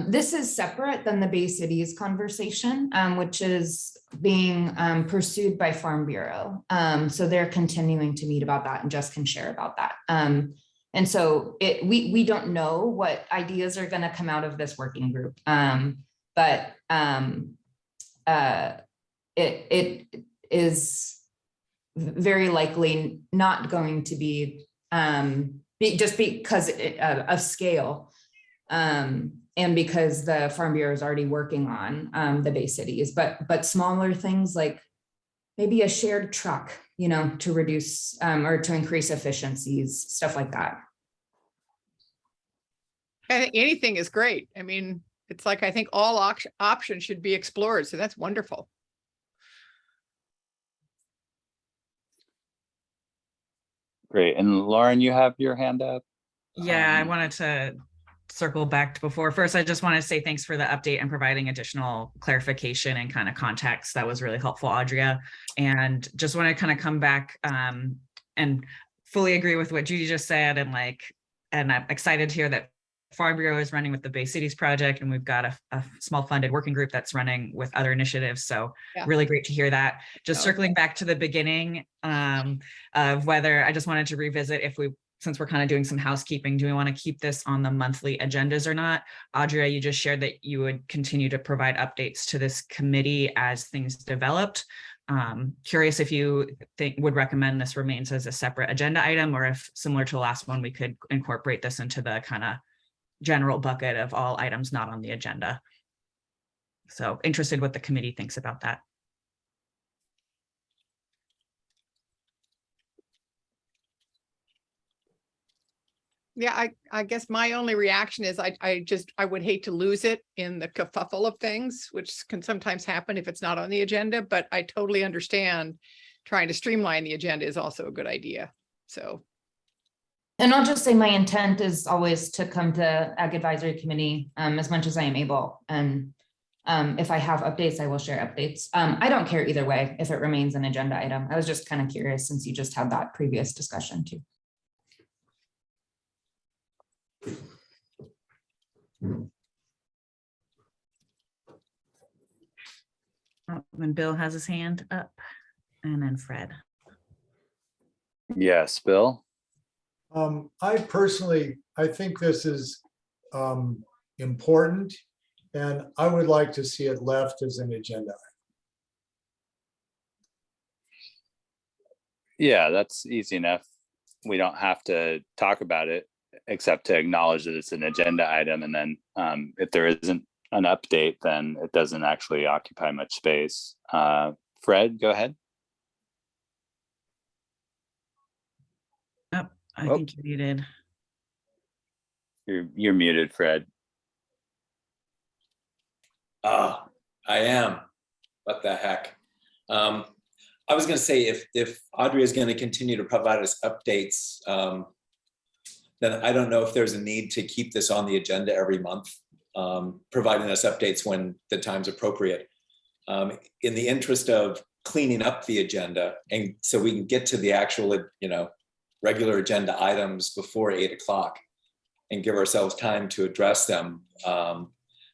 this is separate than the Bay Cities conversation, which is being pursued by Farm Bureau. So they're continuing to meet about that, and Jess can share about that. And so we don't know what ideas are going to come out of this working group, but it is very likely not going to be just because of scale. And because the Farm Bureau is already working on the Bay Cities, but smaller things like maybe a shared truck, to reduce or to increase efficiencies, stuff like that. I think anything is great. I mean, it's like, I think all options should be explored. So that's wonderful. Great. And Lauren, you have your hand up? Yeah, I wanted to circle back to before. First, I just want to say thanks for the update and providing additional clarification and kind of context. That was really helpful, Audria. And just want to kind of come back and fully agree with what Judy just said. And I'm excited to hear that Farm Bureau is running with the Bay Cities project, and we've got a small funded working group that's running with other initiatives. So really great to hear that. Just circling back to the beginning of whether I just wanted to revisit since we're kind of doing some housekeeping, do we want to keep this on the monthly agendas or not? Audrey, you just shared that you would continue to provide updates to this committee as things developed. Curious if you would recommend this remains as a separate agenda item, or if, similar to the last one, we could incorporate this into the kind of general bucket of all items not on the agenda. So interested what the committee thinks about that. Yeah, I guess my only reaction is I would hate to lose it in the kerfuffle of things, which can sometimes happen if it's not on the agenda, but I totally understand trying to streamline the agenda is also a good idea. So. And I'll just say my intent is always to come to Ag Advisory Committee as much as I am able. And if I have updates, I will share updates. I don't care either way if it remains an agenda item. I was just kind of curious since you just had that previous discussion too. When Bill has his hand up, and then Fred. Yes, Bill. I think this is important, and I would like to see it left as an agenda. Yeah, that's easy enough. We don't have to talk about it, except to acknowledge that it's an agenda item. And then if there isn't an update, then it doesn't actually occupy much space. Fred, go ahead. Oh, I think you're muted. You're muted, Fred. Oh, I am. What the heck? I was going to say, if Audrey is going to continue to provide us updates, then I don't know if there's a need to keep this on the agenda every month, providing us updates when the time's appropriate. In the interest of cleaning up the agenda, and so we can get to the actual, regular agenda items before 8 o'clock. and give ourselves time to address them.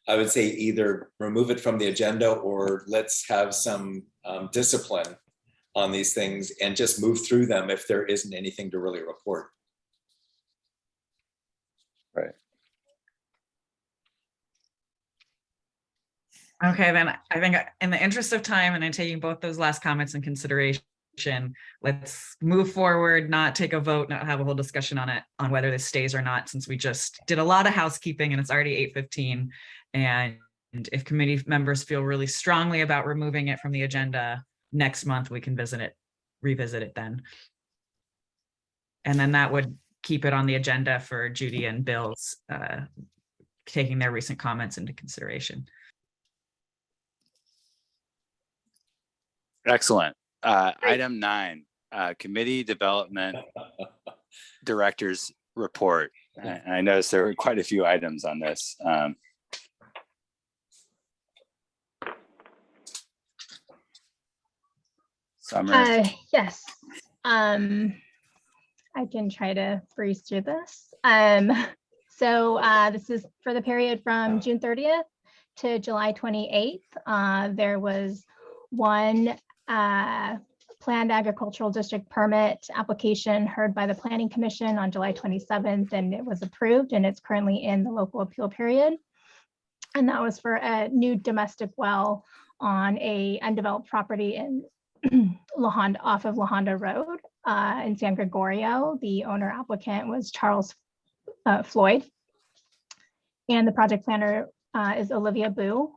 I would say either remove it from the agenda or let's have some discipline on these things and just move through them if there isn't anything to really report. Right. Okay, then I think in the interest of time and in taking both those last comments in consideration, let's move forward, not take a vote, not have a whole discussion on it, on whether this stays or not, since we just did a lot of housekeeping and it's already 8:15. And if committee members feel really strongly about removing it from the agenda next month, we can revisit it then. And then that would keep it on the agenda for Judy and Bill's taking their recent comments into consideration. Excellent. Item 9, committee development director's report. And I noticed there were quite a few items on this. Summer. Yes. I can try to breeze through this. So this is for the period from June 30th to July 28th. There was one planned agricultural district permit application heard by the Planning Commission on July 27th, and it was approved, and it's currently in the local appeal period. And that was for a new domestic well on a undeveloped property in La Honda, off of La Honda Road in San Gregorio. The owner applicant was Charles Floyd, and the project planner is Olivia Boo,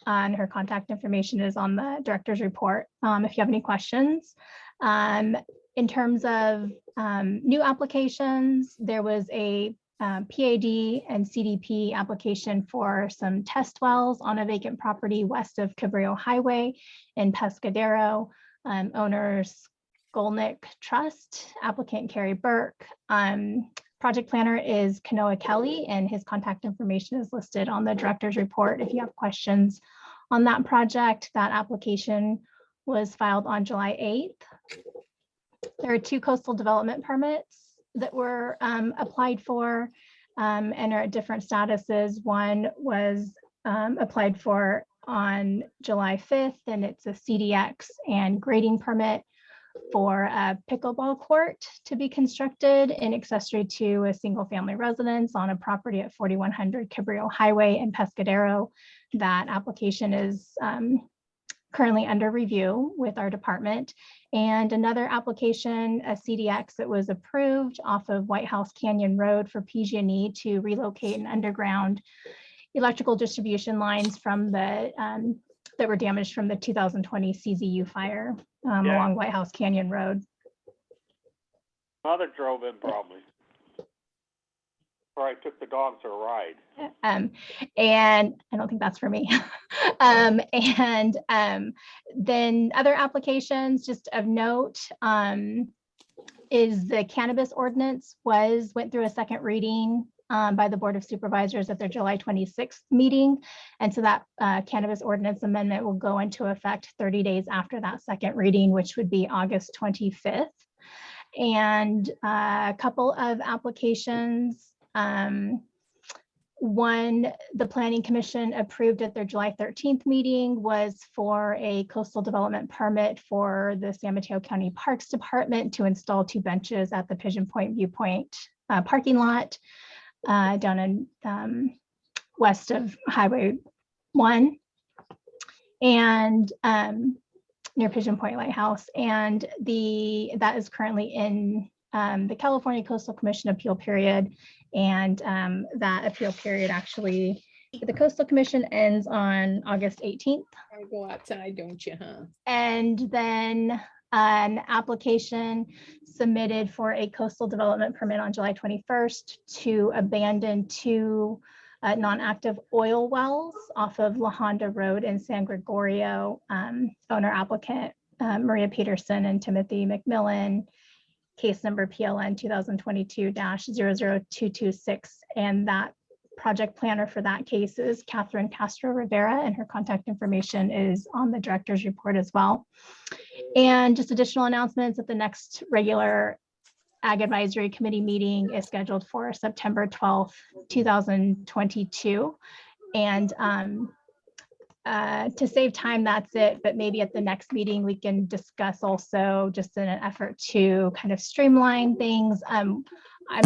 and her contact information is on the director's report if you have any questions. In terms of new applications, there was a PAD and CDP application for some test wells on a vacant property west of Cabrillo Highway in Pescadero. Owners Golnick Trust, applicant Carrie Burke. Project planner is Kanoa Kelly, and his contact information is listed on the director's report if you have questions on that project. That application was filed on July 8th. There are 2 coastal development permits that were applied for and are at different statuses. One was applied for on July 5th, and it's a CDX and grading permit for a pickleball court to be constructed in accessory to a single family residence on a property at 4100 Cabrillo Highway in Pescadero. That application is currently under review with our department. And another application, a CDX that was approved off of White House Canyon Road for PG&E to relocate an underground electrical distribution lines from the that were damaged from the 2020 CZU fire along White House Canyon Road. Mother drove in probably. Or I took the dogs for a ride. And I don't think that's for me. Then other applications, just of note, is the Cannabis Ordinance went through a second reading by the Board of Supervisors at their July 26th meeting. And so that Cannabis Ordinance amendment will go into effect 30 days after that second reading, which would be August 25th. And a couple of applications. One, the Planning Commission approved at their July 13th meeting was for a coastal development permit for the San Mateo County Parks Department to install 2 benches at the Pigeon Point Viewpoint parking lot down in west of Highway 1 and near Pigeon Point Lighthouse. And that is currently in the California Coastal Commission appeal period. And that appeal period actually, the Coastal Commission ends on August 18th. I go outside, don't you, huh? And then an application submitted for a coastal development permit on July 21st to abandon 2 non-active oil wells off of La Honda Road in San Gregorio. Owner applicant Maria Peterson and Timothy McMillan. Case number PLN 2022-00226. And that project planner for that case is Catherine Castro Rivera, and her contact information is on the director's report as well. And just additional announcements at the next regular Ag Advisory Committee meeting is scheduled for September 12th, 2022. And to save time, that's it. But maybe at the next meeting, we can discuss also, just in an effort to kind of streamline things. I'm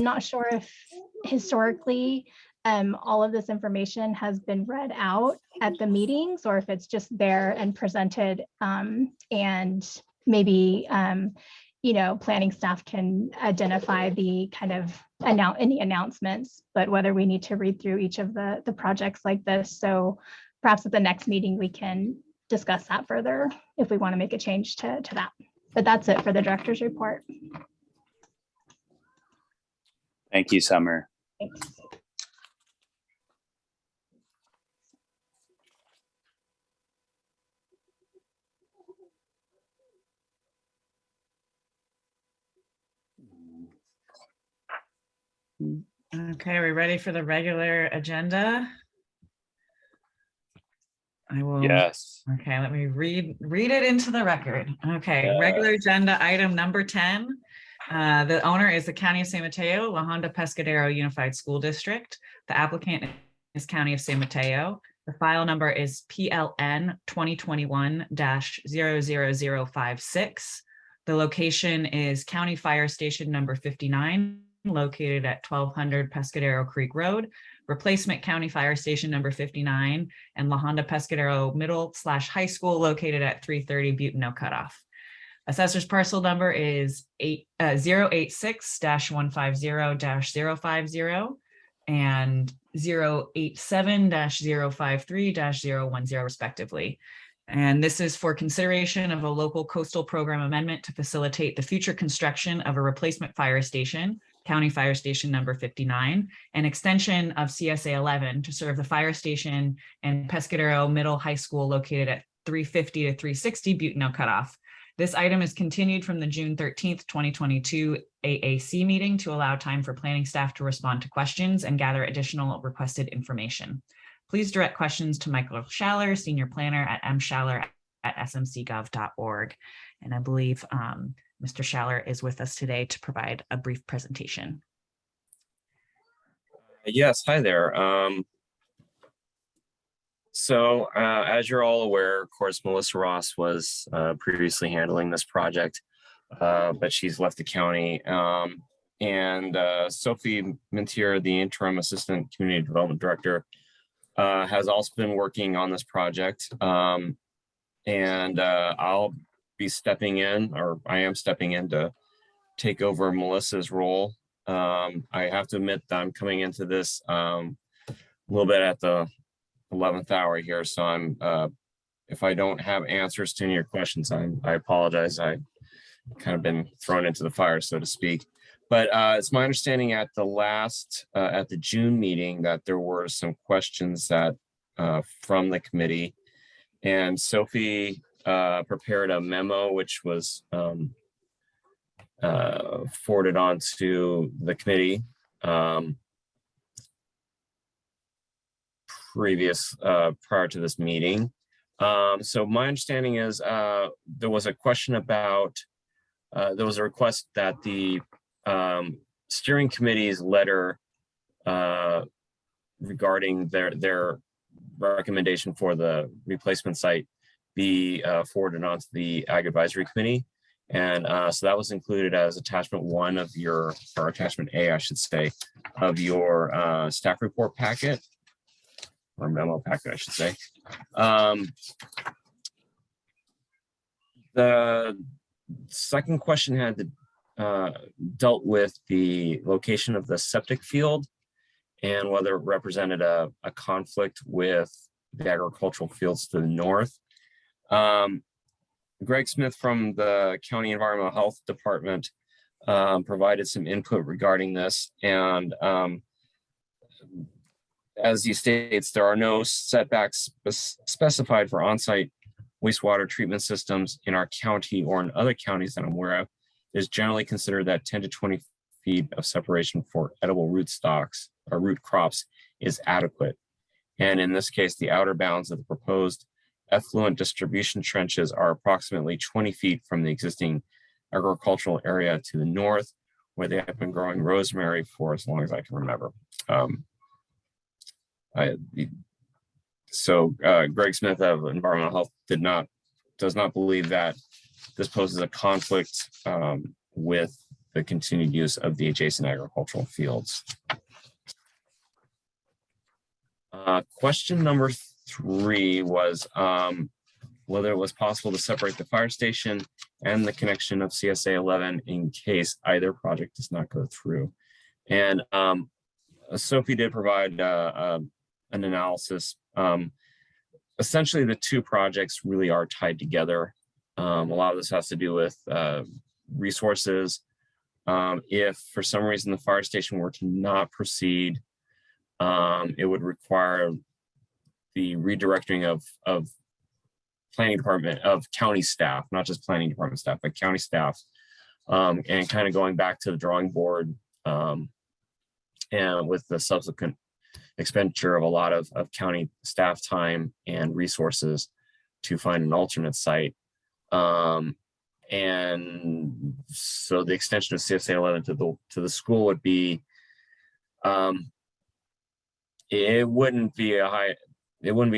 not sure if historically all of this information has been read out at the meetings, or if it's just there and presented, and maybe planning staff can identify the kind of any announcements, but whether we need to read through each of the projects like this. So perhaps at the next meeting, we can discuss that further if we want to make a change to that. But that's it for the director's report. Thank you, Summer. Thanks. Okay, are we ready for the regular agenda? I will. Yes. Okay, let me read it into the record. Okay, Yeah. Regular agenda item number 10. The owner is the County of San Mateo, La Honda Pescadero Unified School District. The applicant is County of San Mateo. The file number is PLN 2021-00056. The location is County Fire Station number 59, located at 1200 Pescadero Creek Road, replacement County Fire Station number 59, and La Honda Pescadero Middle/High School, located at 330 Butano Cutoff. Assessor's parcel number is 086-150-050 and 087-053-010 respectively. And this is for consideration of a local coastal program amendment to facilitate the future construction of a replacement fire station, County Fire Station number 59, an extension of CSA 11 to serve the fire station and Pescadero Middle High School, located at 350 to 360 Butano Cutoff. This item is continued from the June 13th, 2022 AAC meeting to allow time for planning staff to respond to questions and gather additional requested information. Please direct questions to Michael Schaller, Senior Planner at mschaller@smcgov.org. And I believe Mr. Schaller is with us today to provide a brief presentation. Yes, hi there. So as you're all aware, of course, Melissa Ross was previously handling this project, but she's left the county. And Sophie Mintier, the interim assistant community development director, has also been working on this project. And I'll be stepping in, or I am stepping in to take over Melissa's role. I have to admit that I'm coming into this a little bit at the 11th hour here. So I'm, if I don't have answers to any of your questions, I apologize. I kind of been thrown into the fire, so to speak. But it's my understanding at the last, at the June meeting, that there were some questions that from the committee, and Sophie prepared a memo which was forwarded on to the committee prior to this meeting. So my understanding is there was a question about, there was a request that the steering committee's letter regarding their recommendation for the replacement site be forwarded on to the Ag Advisory Committee. And so that was included as attachment 1 of your, or attachment A, I should say, of your staff report packet, or memo packet, I should say. The second question had dealt with the location of the septic field and whether it represented a conflict with the agricultural fields to the north. Greg Smith from the County Environmental Health Department provided some input regarding this. And as he states, there are no setbacks specified for on-site wastewater treatment systems in our county or in other counties that I'm aware of. It is generally considered that 10 to 20 feet of separation for edible root stocks or root crops is adequate. And in this case, the outer bounds of the proposed effluent distribution trenches are approximately 20 feet from the existing agricultural area to the north, where they have been growing rosemary for as long as I can remember. Greg Smith of Environmental Health does not believe that this poses a conflict with the continued use of the adjacent agricultural fields. Question number 3 was whether it was possible to separate the fire station and the connection of CSA 11 in case either project does not go through. And Sophie did provide an analysis. Essentially, the two projects really are tied together. A lot of this has to do with resources. If for some reason the fire station were to not proceed, it would require the redirecting of planning department, of county staff, not just planning department staff, but county staff, and kind of going back to the drawing board, and with the subsequent expenditure of a lot of county staff time and resources to find an alternate site. And so the extension of CSA 11 to the school would be, it wouldn't be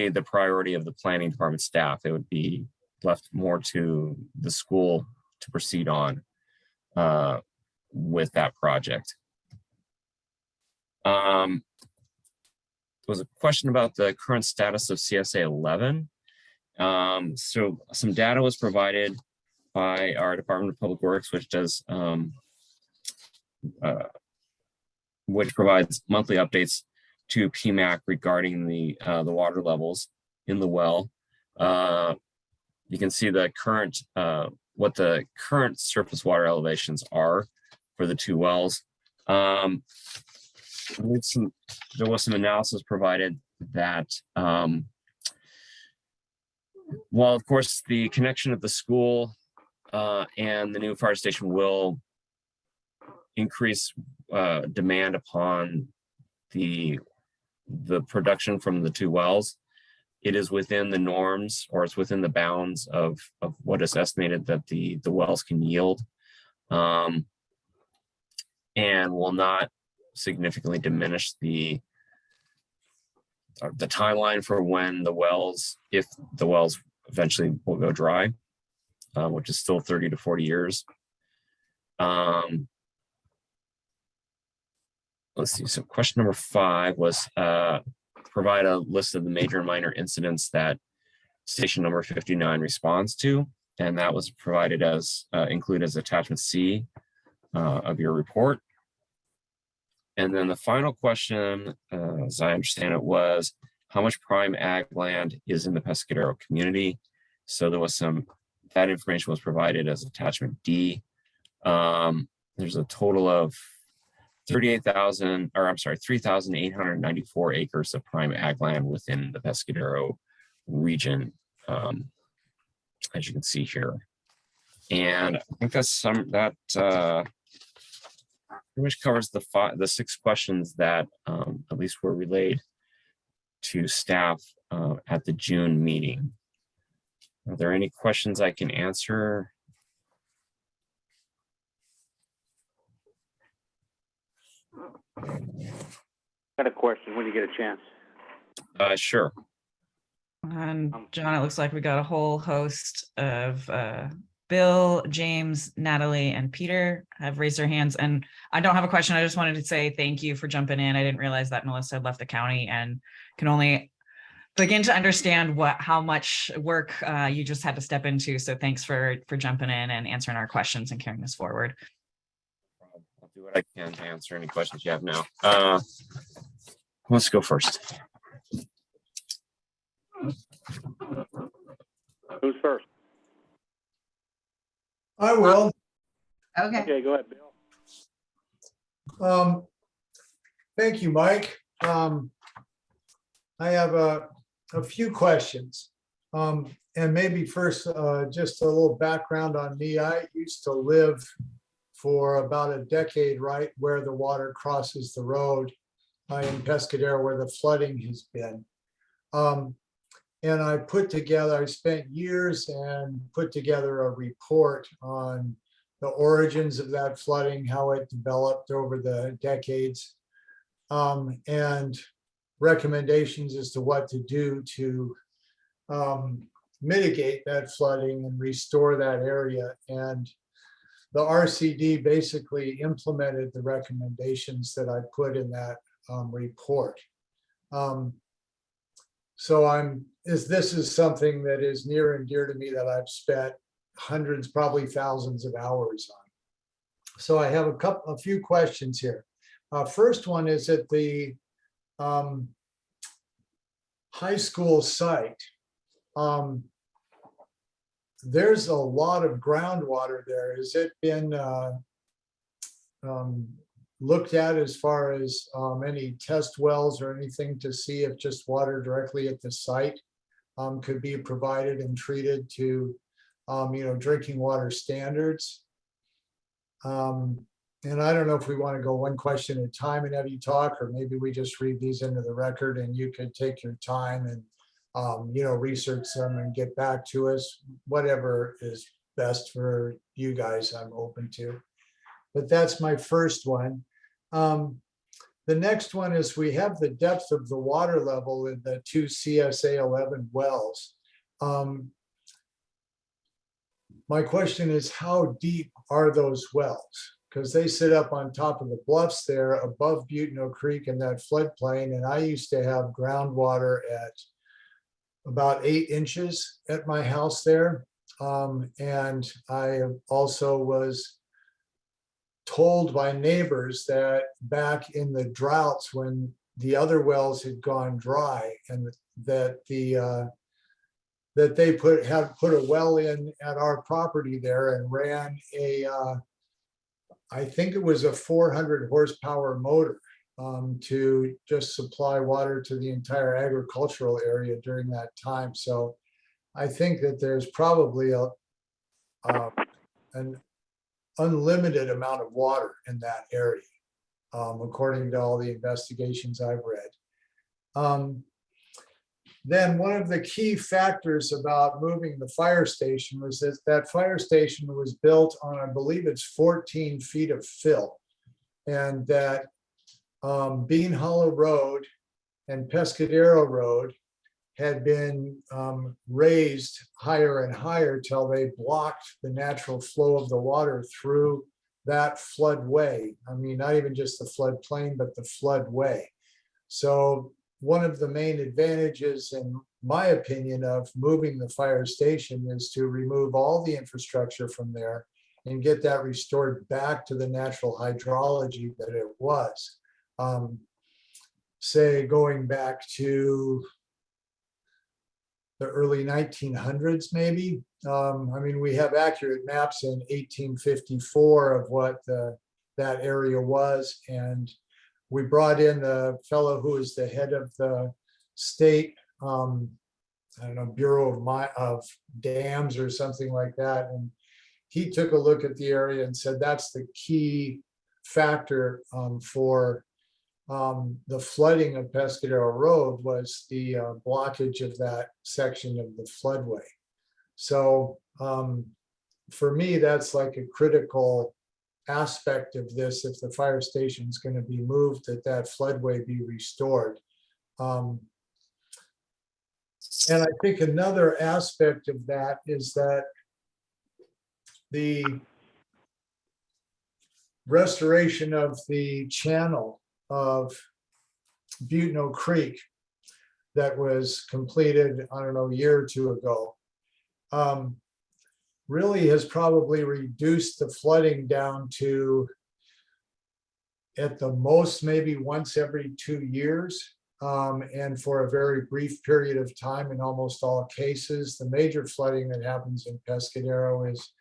the priority of the planning department staff. It would be left more to the school to proceed on with that project. There was a question about the current status of CSA 11. So some data was provided by our Department of Public Works, which does which provides monthly updates to PMAC regarding the water levels in the well. You can see the current what the current surface water elevations are for the two wells. There was some analysis provided that while of course the connection of the school and the new fire station will increase demand upon the production from the two wells, it is within the norms, or it's within the bounds of what is estimated that the wells can yield, and will not significantly diminish the timeline for when the wells, if the wells eventually will go dry, which is still 30 to 40 years. Let's see, so question number 5 was provide a list of the major and minor incidents that station number 59 responds to, and that was provided as included as attachment C of your report. And then the final question, as I understand it, was how much prime ag land is in the Pescado community? So there was that information was provided as attachment D. There's a total of 3,894 acres of prime ag land within the Pescado region, as you can see here. And I think that's pretty much covers the 6 questions that at least were relayed to staff at the June meeting. Are there any questions I can answer? Got a question when you get a chance. Sure. And John, it looks like we got a whole host of Bill, James, Natalie, and Peter have raised their hands. And I don't have a question. I just wanted to say thank you for jumping in. I didn't realize that Melissa had left the county and can only begin to understand how much work you just had to step into. So thanks for jumping in and answering our questions and carrying this forward. I'll do what I can to answer any questions you have now. Let's go first. Who's first? I will. Okay. Okay, go ahead, Bill. Thank you, Mike. I have a few questions. And maybe first, just a little background on me. I used to live for about a decade right where the water crosses the road in Pescado, where the flooding has been. And I spent years and put together a report on the origins of that flooding, how it developed over the decades, and recommendations as to what to do to mitigate that flooding and restore that area. And the RCD basically implemented the recommendations that I put in that report. So this is something that is near and dear to me, that I've spent hundreds, probably thousands of hours on. So I have a few questions here. First one is at the high school site. There's a lot of groundwater there. Has it been looked at as far as any test wells or anything to see if just water directly at the site could be provided and treated to drinking water standards? And I don't know if we want to go one question at a time and have you talk, or maybe we just read these into the record and you could take your time and research them and get back to us. Whatever is best for you guys, I'm open to. But that's my first one. The next one is, we have the depth of the water level in the 2 CSA 11 wells. My question is, how deep are those wells? Because they sit up on top of the bluffs there above Butano Creek in that floodplain. And I used to have groundwater at about 8 inches at my house there. And I also was told by neighbors that back in the droughts, when the other wells had gone dry, and that that they had put a well in at our property there and ran a I think it was a 400 horsepower motor to just supply water to the entire agricultural area during that time. So I think that there's probably an unlimited amount of water in that area, according to all the investigations I've read. Then one of the key factors about moving the fire station was that that fire station was built on, I believe it's 14 feet of fill, and that Bean Hollow Road and Pescadero Road had been raised higher and higher till they blocked the natural flow of the water through that floodway. I mean, not even just the floodplain, but the floodway. So one of the main advantages, in my opinion, of moving the fire station is to remove all the infrastructure from there and get that restored back to the natural hydrology that it was. Say going back to the early 1900s, maybe. I mean, we have accurate maps in 1854 of what that area was, and we brought in the fellow who is the head of the state, I don't know, Bureau of Dams or something like that. And he took a look at the area and said that's the key factor for the flooding of Pescadero Road, was the blockage of that section of the floodway. So for me, that's like a critical aspect of this. If the fire station is going to be moved, that floodway be restored. And I think another aspect of that is that the restoration of the channel of Butano Creek that was completed, I don't know, a year or two ago, really has probably reduced the flooding down to, at the most, maybe once every 2 years, and for a very brief period of time in almost all cases. The major flooding that happens in Pescadero is,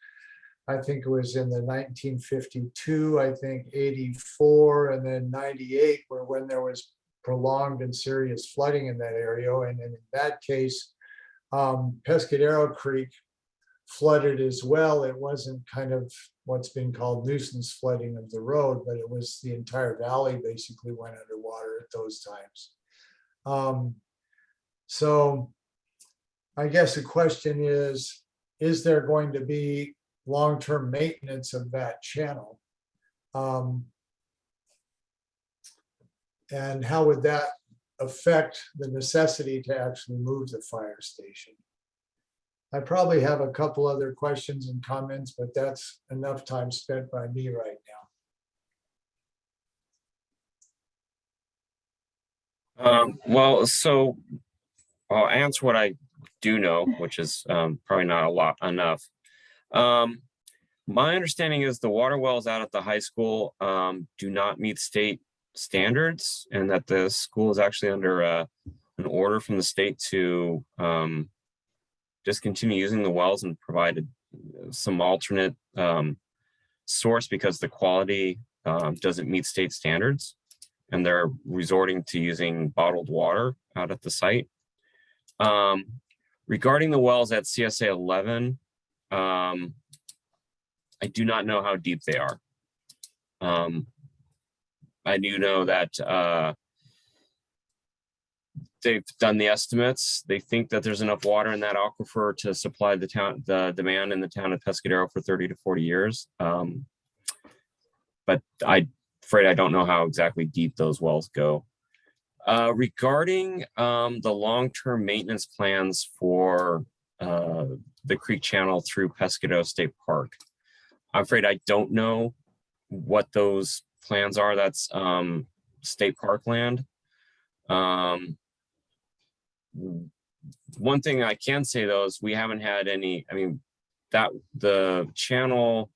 I think it was in the 1952, I think 84, and then 98, where when there was prolonged and serious flooding in that area. And in that case, Pescadero Creek flooded as well. It wasn't kind of what's been called nuisance flooding of the road, but it was the entire valley basically went underwater at those times. So I guess the question is there going to be long-term maintenance of that channel. And how would that affect the necessity to actually move the fire station? I probably have a couple other questions and comments, but that's enough time spent by me right now. Well, so I'll answer what I do know, which is probably not a lot enough. My understanding is the water wells out at the high school do not meet state standards, and that the school is actually under an order from the state to discontinue using the wells and provide some alternate source because the quality doesn't meet state standards, and they're resorting to using bottled water out at the site. Regarding the wells at CSA 11, I do not know how deep they are. I do know that they've done the estimates. They think that there's enough water in that aquifer to supply the demand in the town of Pescado for 30 to 40 years. But I'm afraid I don't know how exactly deep those wells go. Regarding the long-term maintenance plans for the creek channel through Pescado State Park, I'm afraid I don't know what those plans are. That's state park land. One thing I can say though is we haven't had any, that the channel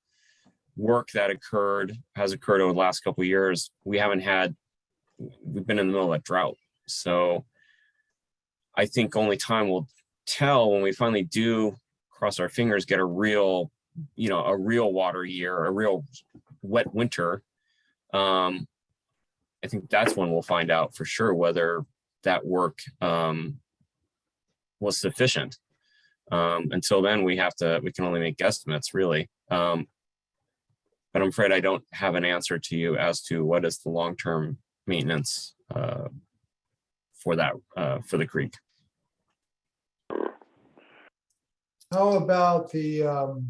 work that has occurred over the last couple of years, we've been in the middle of a drought. So I think only time will tell when we finally do, cross our fingers, get a real water year, a real wet winter. I think that's when we'll find out for sure whether that work was sufficient. Until then, we can only make guesstimates, really. But I'm afraid I don't have an answer to you as to what is the long-term maintenance for the creek. How about the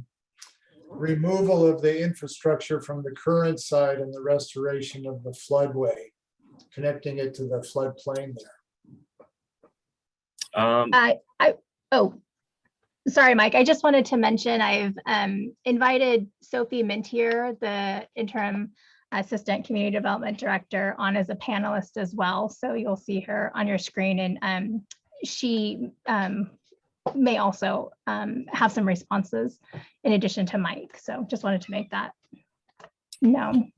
removal of the infrastructure from the current site and the restoration of the floodway, connecting it to the floodplain there? Sorry, Mike. I just wanted to mention I've invited Sophie Mintier, the interim assistant community development director, on as a panelist as well. So you'll see her on your screen, and she may also have some responses in addition to Mike. So just wanted to make that known.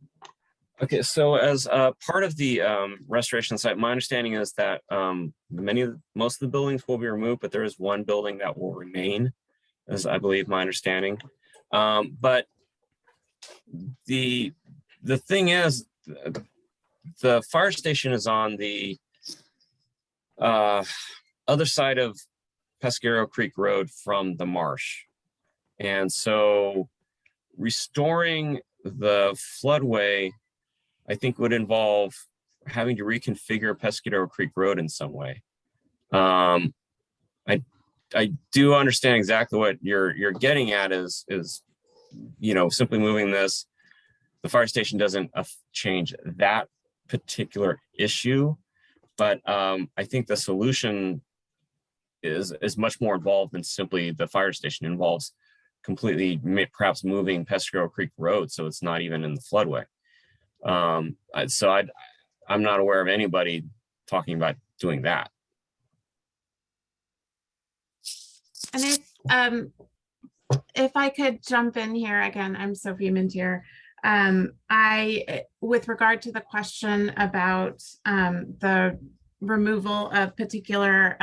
Okay, so as part of the restoration site, my understanding is that most of the buildings will be removed, but there is one building that will remain, as I believe my understanding. But the thing is, the fire station is on the other side of Pescado Creek Road from the marsh. And so restoring the floodway, I think, would involve having to reconfigure Pescado Creek Road in some way. I do understand exactly what you're getting at is simply moving this. The fire station doesn't change that particular issue, but I think the solution is much more involved than simply the fire station. It involves completely perhaps moving Pescado Creek Road so it's not even in the floodway. So I'm not aware of anybody talking about doing that. And if I could jump in here again, I'm Sophie Mintier. With regard to the question about the removal of particular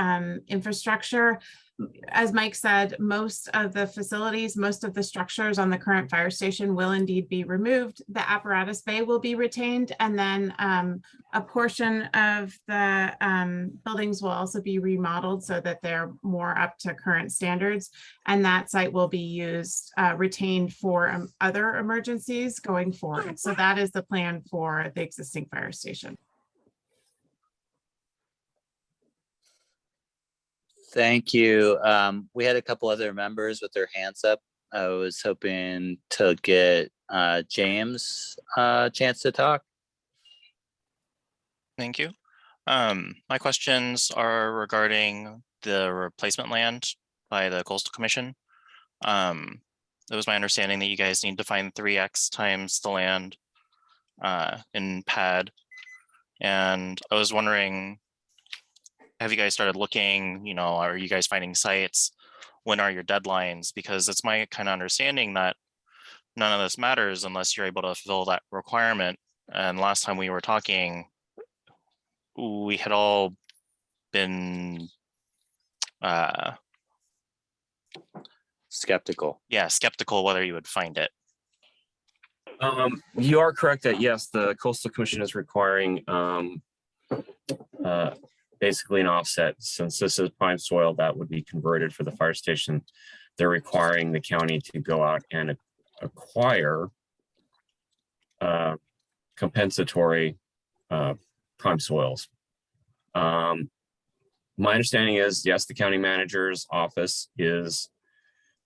infrastructure, as Mike said, most of the facilities, most of the structures on the current fire station will indeed be removed. The apparatus bay will be retained, and then a portion of the buildings will also be remodeled so that they're more up to current standards. And that site will be retained for other emergencies going forward. So that is the plan for the existing fire station. Thank you. We had a couple other members with their hands up. I was hoping to get James a chance to talk. Thank you. My questions are regarding the replacement land by the Coastal Commission. It was my understanding that you guys need to find 3x times the land in pad. And I was wondering, have you guys started looking, are you guys finding sites? When are your deadlines? Because it's my kind of understanding that none of this matters unless you're able to fulfill that requirement. And last time we were talking, we had all been skeptical. Yeah, skeptical whether you would find it. You are correct that yes, the Coastal Commission is requiring basically an offset. Since this is prime soil that would be converted for the fire station, they're requiring the county to go out and acquire compensatory prime soils. My understanding is, yes, the county manager's office is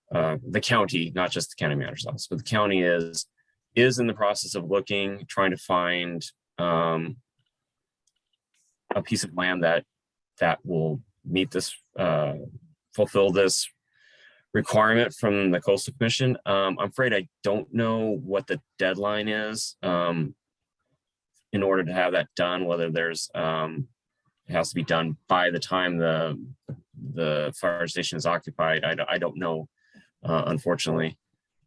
the county, not just the county manager's office, but the county is in the process of looking, trying to find a piece of land that will meet this, fulfill this requirement from the Coastal Commission. I'm afraid I don't know what the deadline is in order to have that done, whether there's it has to be done by the time the fire station is occupied. I don't know, unfortunately,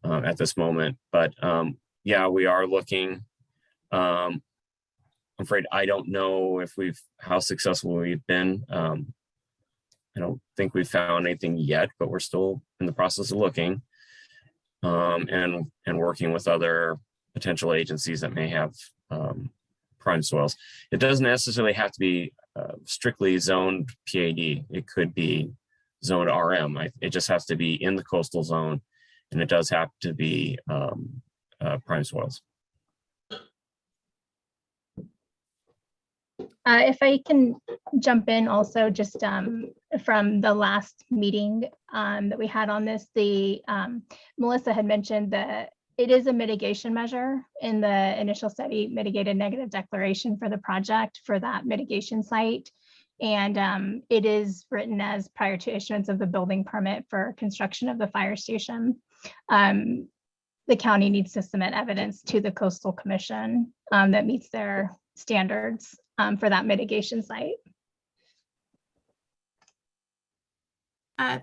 at this moment. But yeah, we are looking. I'm afraid I don't know if how successful we've been. I don't think we've found anything yet, but we're still in the process of looking and working with other potential agencies that may have prime soils. It doesn't necessarily have to be strictly zoned PAD. It could be zoned RM. It just has to be in the coastal zone, and it does have to be prime soils. If I can jump in also, just from the last meeting that we had on this, Melissa had mentioned that it is a mitigation measure in the initial study, mitigated negative declaration for the project for that mitigation site. And it is written as prior to issuance of the building permit for construction of the fire station. The county needs to submit evidence to the Coastal Commission that meets their standards for that mitigation site.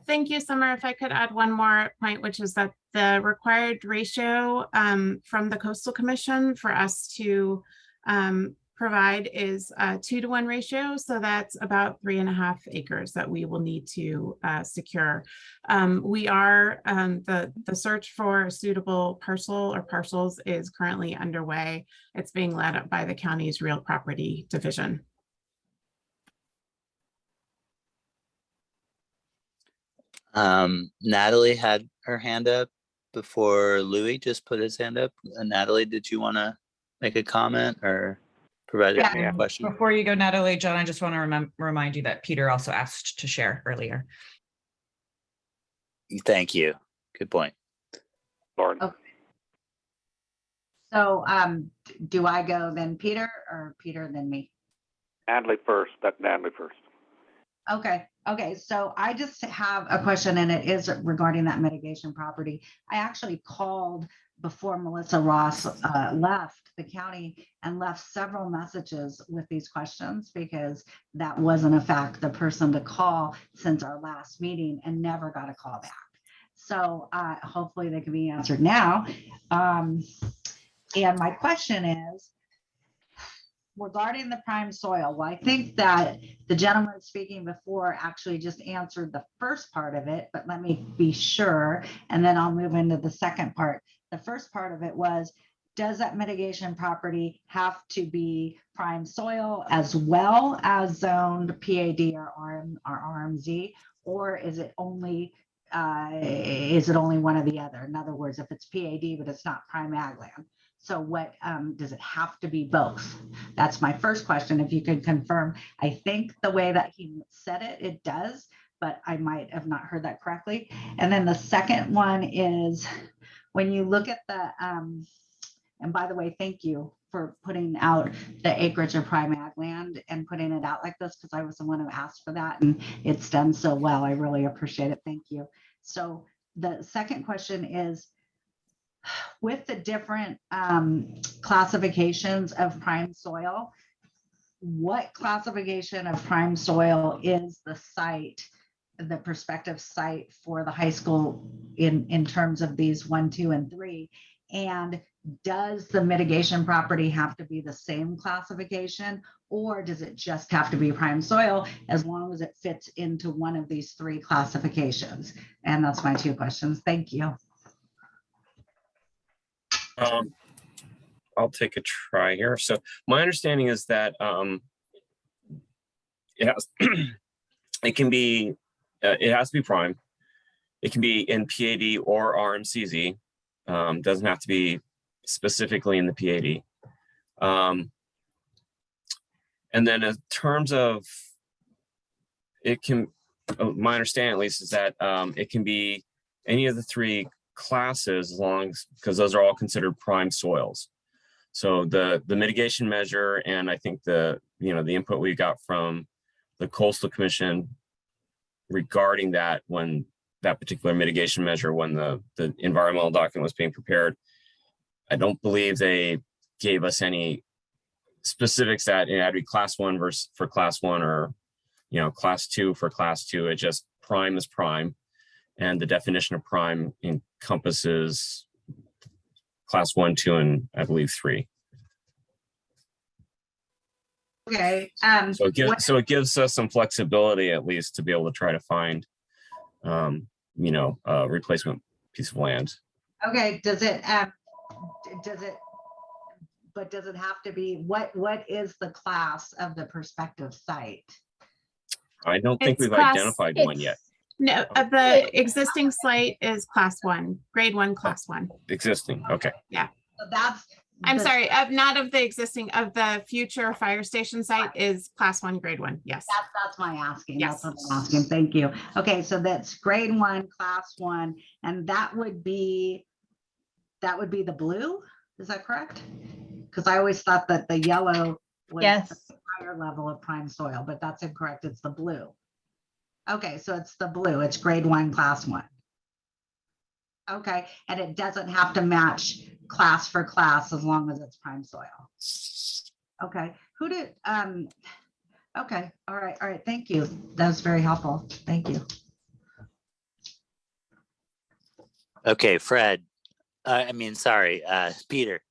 Thank you, Summer. If I could add one more point, which is that the required ratio from the Coastal Commission for us to provide is a 2-to-1 ratio. So that's about 3.5 acres that we will need to secure. We are, the search for a suitable parcel or parcels is currently underway. It's being led up by the county's real property division. Natalie had her hand up before Louis just put his hand up. Natalie, did you want to make a comment or provide a question? Before you go, Natalie, John, I just want to remind you that Peter also asked to share earlier. Thank you. Good point. Lauren. Okay. So do I go then Peter or Peter then me? Natalie first. That's Natalie first. Okay, so I just have a question, and it is regarding that mitigation property. I actually called before Melissa Ross left the county and left several messages with these questions, because that was in fact the person to call since our last meeting and never got a call back. So hopefully they can be answered now. And my question is, regarding the prime soil, well, I think that the gentleman speaking before actually just answered the first part of it, but let me be sure, and then I'll move into the second part. The first part of it was, does that mitigation property have to be prime soil as well as zoned PAD or RMZ, or is it only one or the other? In other words, if it's PAD but it's not prime ag land, so what does it have to be both? That's my first question. If you could confirm, I think the way that he said it, it does, but I might have not heard that correctly. And then the second one is when you look at the, and by the way, thank you for putting out the acreage of prime ag land and putting it out like this, because I was the one who asked for that and it's done so well. I really appreciate it. Thank you. So the second question is, with the different classifications of prime soil, what classification of prime soil is the site, the prospective site for the high school in terms of these 1, 2, and 3? And does the mitigation property have to be the same classification, or does it just have to be prime soil as long as it fits into one of these 3 classifications? And that's my 2 questions. Thank you. I'll take a try here. So my understanding is that it has it can be it has to be prime. It can be in PAD or RMCZ. Doesn't have to be specifically in the PAD. And then in terms of it can, my understanding at least is that it can be any of the 3 classes as long as, because those are all considered prime soils. So the mitigation measure, and I think the input we got from the Coastal Commission regarding that, when that particular mitigation measure, when the environmental document was being prepared, I don't believe they gave us any specifics that it had to be class 1 versus for class 1, or class 2 for class 2. It just prime is prime, and the definition of prime encompasses class 1, 2, and I believe 3. Okay. So it gives us some flexibility at least to be able to try to find, a replacement piece of land. Okay. Does it have to be, what is the class of the prospective site? I don't think It's we've identified one yet. No, the existing site is class 1, grade 1, class 1. Existing, okay. Yeah. So that's. I'm sorry, not of the existing, of the future fire station site is class 1, grade 1. Yes. That's my asking. Yes. That's what I'm asking. Thank you. Okay, so that's grade 1, class 1, and that would be the blue. Is that correct? Because I always thought that the yellow was the higher level of prime soil, but that's incorrect. It's the blue. Okay, so it's the blue. It's grade 1, class 1. Okay, and it doesn't have to match class for class as long as it's prime soil. Okay, okay, all right, thank you. That was very helpful. Thank you. Okay, Fred. Peter.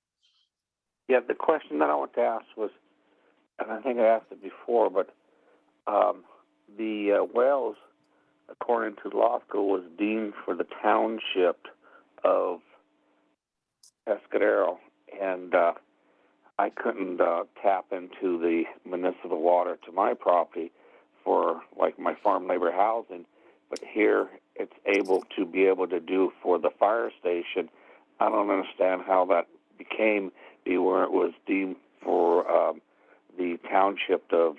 Yeah, the question that I want to ask was, and I think I asked it before, but the wells, according to LAFCO, was deemed for the township of Pescado, and I couldn't tap into the municipal water to my property for like my farm labor housing, but here it's able to do for the fire station. I don't understand how that became where it was deemed for the township of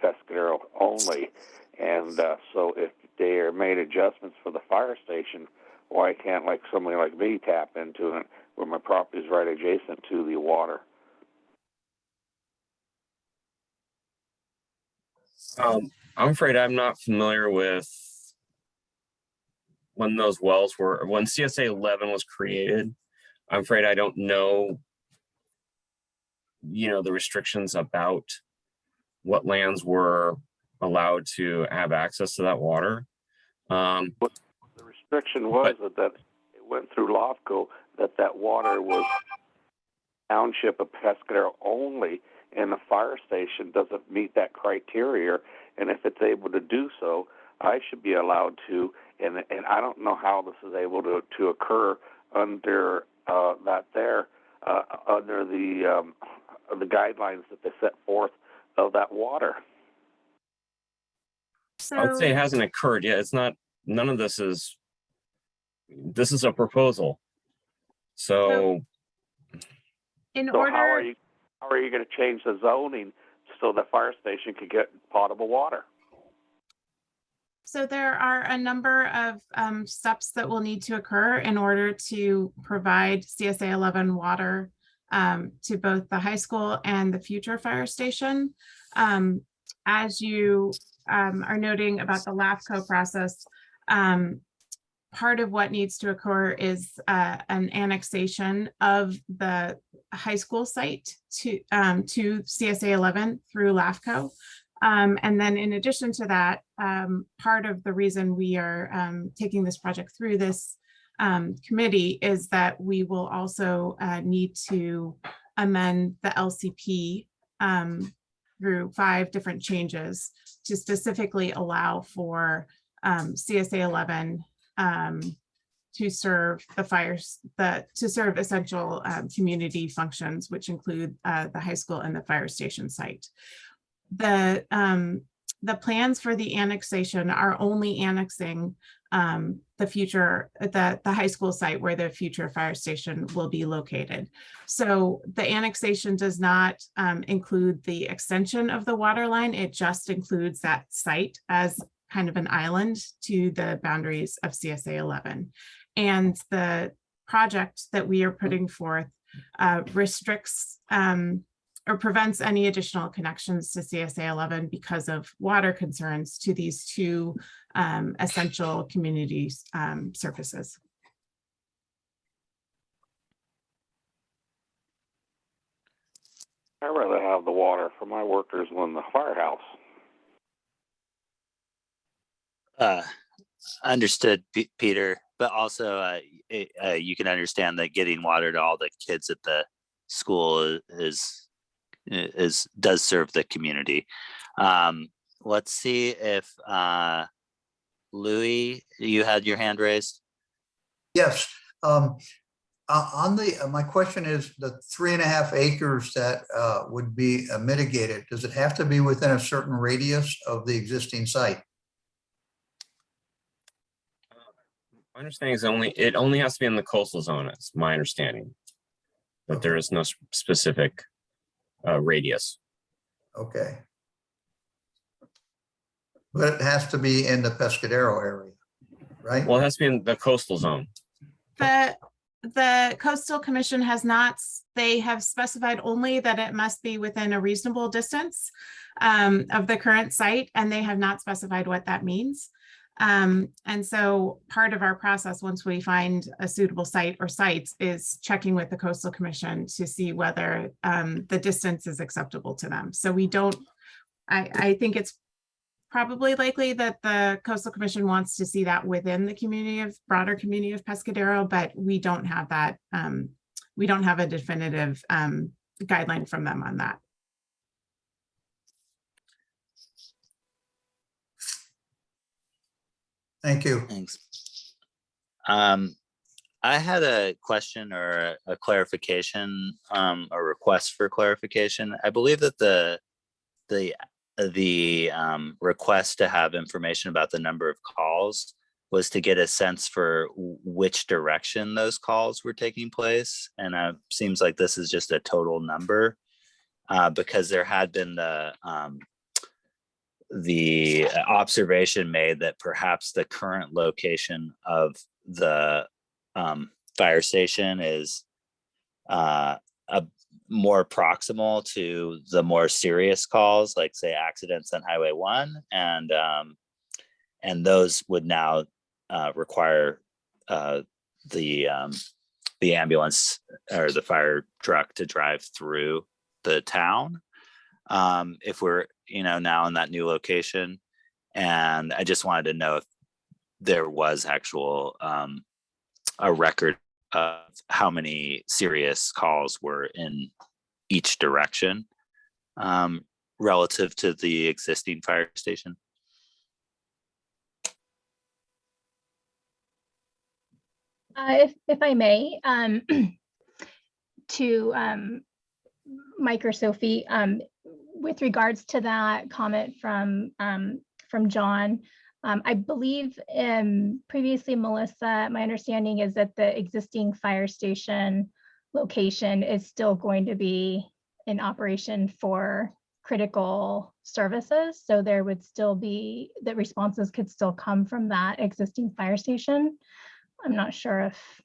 Pescado only. And so if they are made adjustments for the fire station, why can't like somebody like me tap into it where my property is right adjacent to the water? I'm afraid I'm not familiar with when those wells were, when CSA 11 was created. I'm afraid I don't know, the restrictions about what lands were allowed to have access to that water. The restriction was that it went through LAFCO that water was township of Pescado only, and the fire station doesn't meet that criteria. And if it's able to do so, I should be allowed to. And I don't know how this is able to occur under under the guidelines that they set forth of that water. So I would say it hasn't occurred yet. It's not, none of this is a proposal. So How are you going to change the zoning so the fire station could get potable water? So there are a number of steps that will need to occur in order to provide CSA 11 water to both the high school and the future fire station. As you are noting about the LAFCO process, part of what needs to occur is an annexation of the high school site to CSA 11 through LAFCO. And then in addition to that, part of the reason we are taking this project through this committee is that we will also need to amend the LCP through 5 different changes to specifically allow for CSA 11 to serve the fires, to serve essential community functions, which include the high school and the fire station site. The plans for the annexation are only annexing the future, the high school site where the future fire station will be located. So the annexation does not include the extension of the water line. It just includes that site as kind of an island to the boundaries of CSA 11. And the project that we are putting forth restricts or prevents any additional connections to CSA 11 because of water concerns to these 2 essential community services. I'd rather have the water for my workers than the firehouse. Understood, Peter, but also you can understand that getting water to all the kids at the school does serve the community. Let's see if Louis, you had your hand raised. Yes. On my question is the 3.5 acres that would be mitigated. Does it have to be within a certain radius of the existing site? My understanding is it only has to be in the coastal zone. It's my understanding, but there is no specific radius. Okay. But it has to be in the Pescadero area, right? Well, it has to be in the coastal zone. The Coastal Commission has not, they have specified only that it must be within a reasonable distance of the current site, and they have not specified what that means. And so part of our process, once we find a suitable site or sites, is checking with the Coastal Commission to see whether the distance is acceptable to them. So we don't, I think it's probably likely that the Coastal Commission wants to see that within the broader community of Pescadero, but we don't have that, we don't have a definitive guideline from them on that. Thank you. Thanks. I had a question or a clarification, a request for clarification. I believe that the request to have information about the number of calls was to get a sense for which direction those calls were taking place. And it seems like this is just a total number because there had been the observation made that perhaps the current location of the fire station is more proximal to the more serious calls, like say accidents on Highway 1, and those would now require the ambulance or the fire truck to drive through the town. If we're now in that new location, and I just wanted to know if there was actual a record of how many serious calls were in each direction relative to the existing fire station. If I may, to Mike or Sophie, with regards to that comment from John, I believe previously, Melissa, my understanding is that the existing fire station location is still going to be in operation for critical services. So there would still be, the responses could still come from that existing fire station. I'm not sure if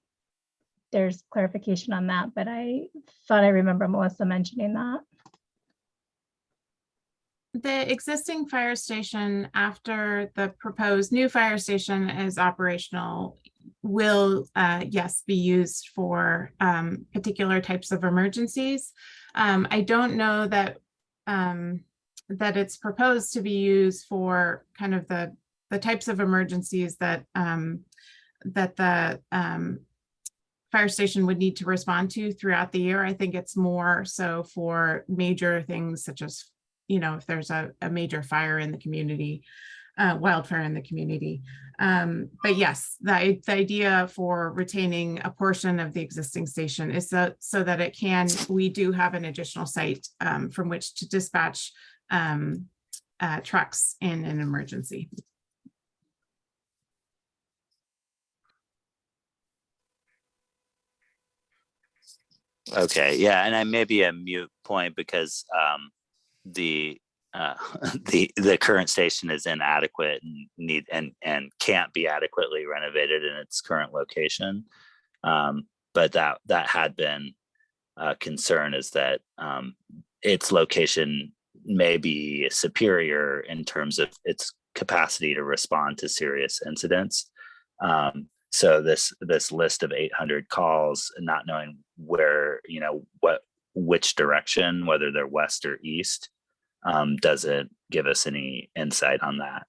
there's clarification on that, but I thought I remember Melissa mentioning that. The existing fire station, after the proposed new fire station is operational, will, yes, be used for particular types of emergencies. I don't know that that it's proposed to be used for kind of the types of emergencies that that the fire station would need to respond to throughout the year. I think it's more so for major things such as, you know, if there's a major fire in the community, wildfire in the community. But yes, the idea for retaining a portion of the existing station is so that it can, we do have an additional site from which to dispatch trucks in an emergency. Okay, yeah, and I may be a mute point because the the current station is inadequate and can't be adequately renovated in its current location. But that had been a concern, is that its location may be superior in terms of its capacity to respond to serious incidents. So this list of 800 calls, not knowing where, you know, which direction, whether they're west or east, doesn't give us any insight on that.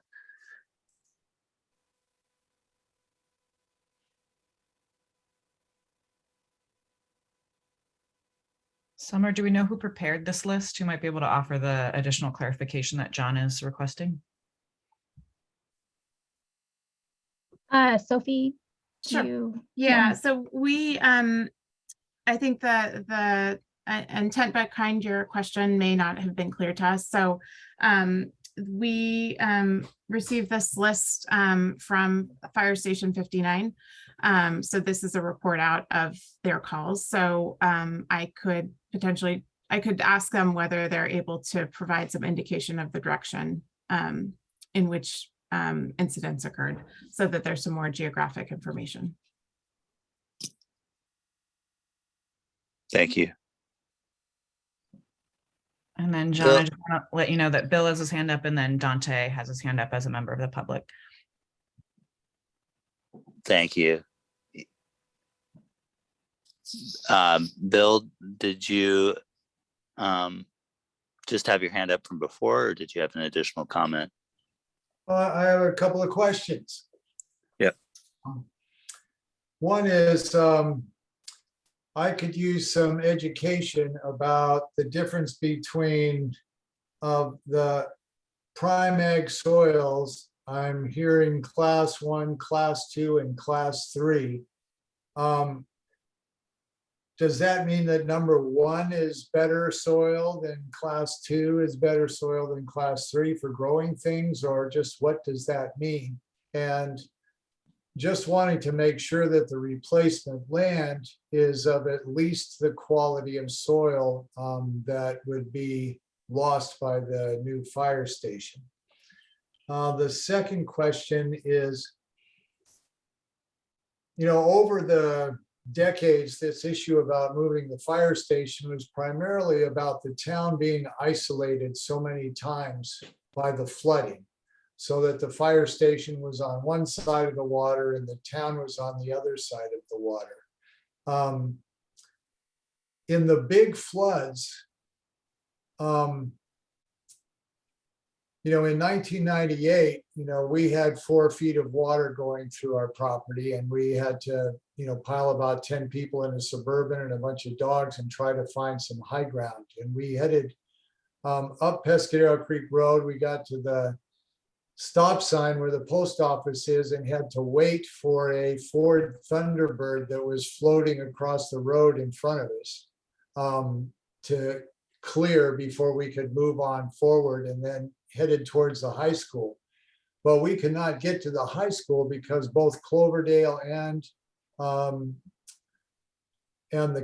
Summer, do we know who prepared this list? Who might be able to offer the additional clarification that John is requesting? Sophie, Sure. Yeah. So we, I think the intent behind your question may not have been clear to us. So we received this list from Fire Station 59. So this is a report out of their calls. So I could ask them whether they're able to provide some indication of the direction in which incidents occurred, so that there's some more geographic information. Thank you. And then John, I just want to let you know that Bill has his hand up, and then Dante has his hand up as a member of the public. Thank you. Bill, did you just have your hand up from before, or did you have an additional comment? I have a couple of questions. Yeah. One is, I could use some education about the difference between the prime ag soils. I'm hearing class 1, class 2, and class 3. Does that mean that number 1 is better soil than class 2 is better soil than class 3 for growing things, or just what does that mean? And just wanting to make sure that the replacement land is of at least the quality of soil that would be lost by the new fire station. The second question is, you know, over the decades, this issue about moving the fire station was primarily about the town being isolated so many times by the flooding, so that the fire station was on one side of the water and the town was on the other side of the water. In the big floods, you know, in 1998, you know, we had 4 feet of water going through our property, and we had to, you know, pile about 10 people in a Suburban and a bunch of dogs and try to find some high ground. And we headed up Pescado Creek Road. We got to the stop sign where the post office is and had to wait for a Ford Thunderbird that was floating across the road in front of us to clear before we could move on forward, and then headed towards the high school. But we could not get to the high school because both Cloverdale and the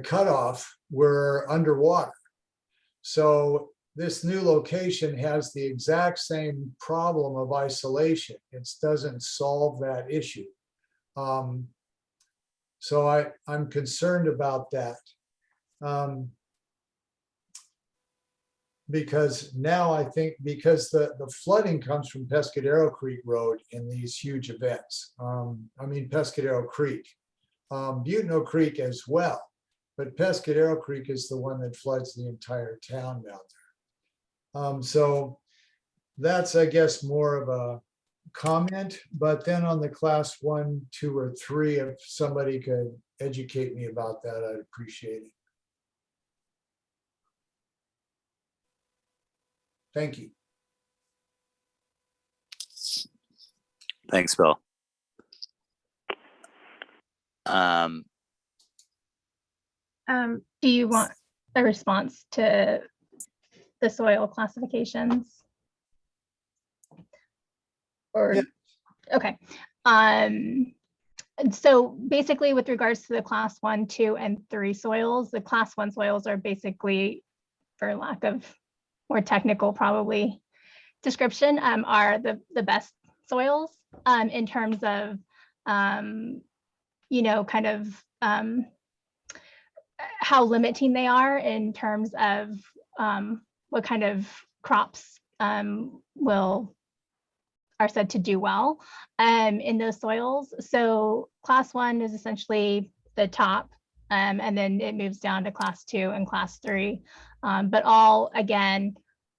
cutoff were underwater. So this new location has the exact same problem of isolation. It doesn't solve that issue. So I'm concerned about that. Because now I think because the flooding comes from Pescadero Creek Road in these huge events. I mean, Pescadero Creek, Butano Creek as well, but Pescadero Creek is the one that floods the entire town down there. So that's, I guess, more of a comment, but then on the class 1, 2, or 3, if somebody could educate me about that, I'd appreciate it. Thank you. Thanks, Bill. Do you want a response to the soil classifications? Or, yeah. Okay. So basically with regards to the class 1, 2, and 3 soils, the class 1 soils are basically, for lack of more technical probably description, are the best soils in terms of, you know, kind of how limiting they are in terms of what kind of crops are said to do well in those soils. So class 1 is essentially the top, and then it moves down to class 2 and class 3. But all, again,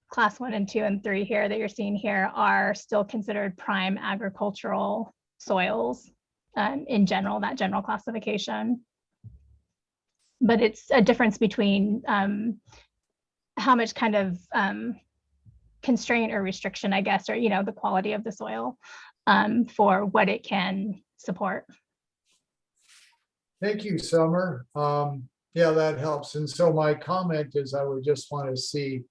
class 1 and 2 and 3 here that you're seeing here are still considered prime agricultural soils in general, that general classification. But it's a difference between how much kind of constraint or restriction, I guess, or, you know, the quality of the soil for what it can support. Thank you, Summer. Yeah, that helps. And so my comment is I would just want to see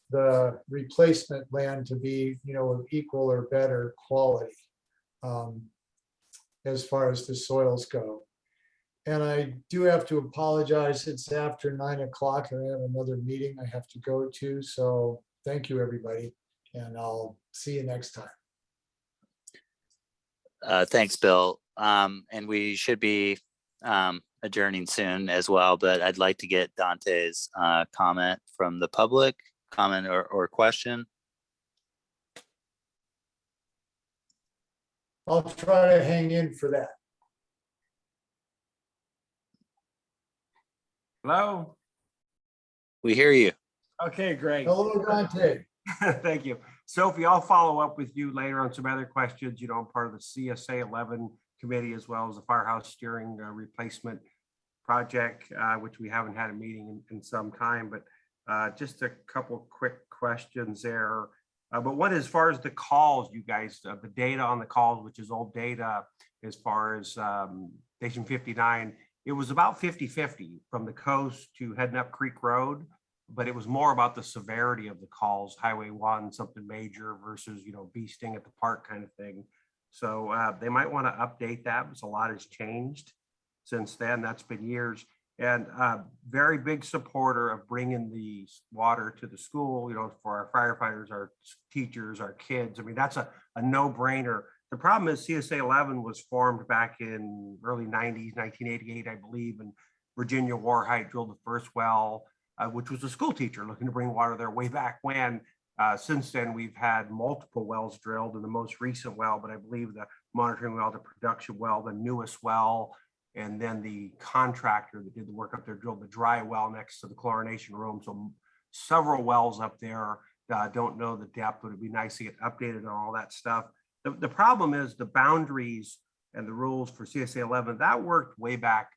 the replacement land to be, you know, of equal or better quality as far as the soils go. And I do have to apologize. It's after 9 o'clock and I have another meeting I have to go to. So thank you, everybody. And I'll see you next time. Thanks, Bill. And we should be adjourning soon as well, but I'd like to get Dante's comment from the public, comment or question. I'll try to hang in for that. Hello? We hear you. Okay, great. Hello, Dante. Thank you. Sophie, I'll follow up with you later on some other questions. You know, I'm part of the CSA 11 committee as well as the Firehouse Steering Replacement Project, which we haven't had a meeting in some time, but just a couple quick questions there. But one, as far as the calls, you guys, the data on the calls, which is old data, as far as Station 59, it was about 50-50 from the coast to heading up Creek Road, but it was more about the severity of the calls, Highway 1, something major versus, you know, bee sting at the park kind of thing. So they might want to update that because a lot has changed since then. That's been years. And very big supporter of bringing the water to the school, you know, for our firefighters, our teachers, our kids. I mean, that's a no-brainer. The problem is CSA 11 was formed back in early 90s, 1988, I believe, and Virginia Warhite drilled the first well, which was a school teacher looking to bring water there way back when. Since then, we've had multiple wells drilled, and the most recent well, but I believe the monitoring well, the production well, the newest well, and then the contractor that did the work up there drilled the dry well next to the chlorination room. So several wells up there. Don't know the depth, but it'd be nice to get updated on all that stuff. The problem is the boundaries and the rules for CSA 11, that worked way back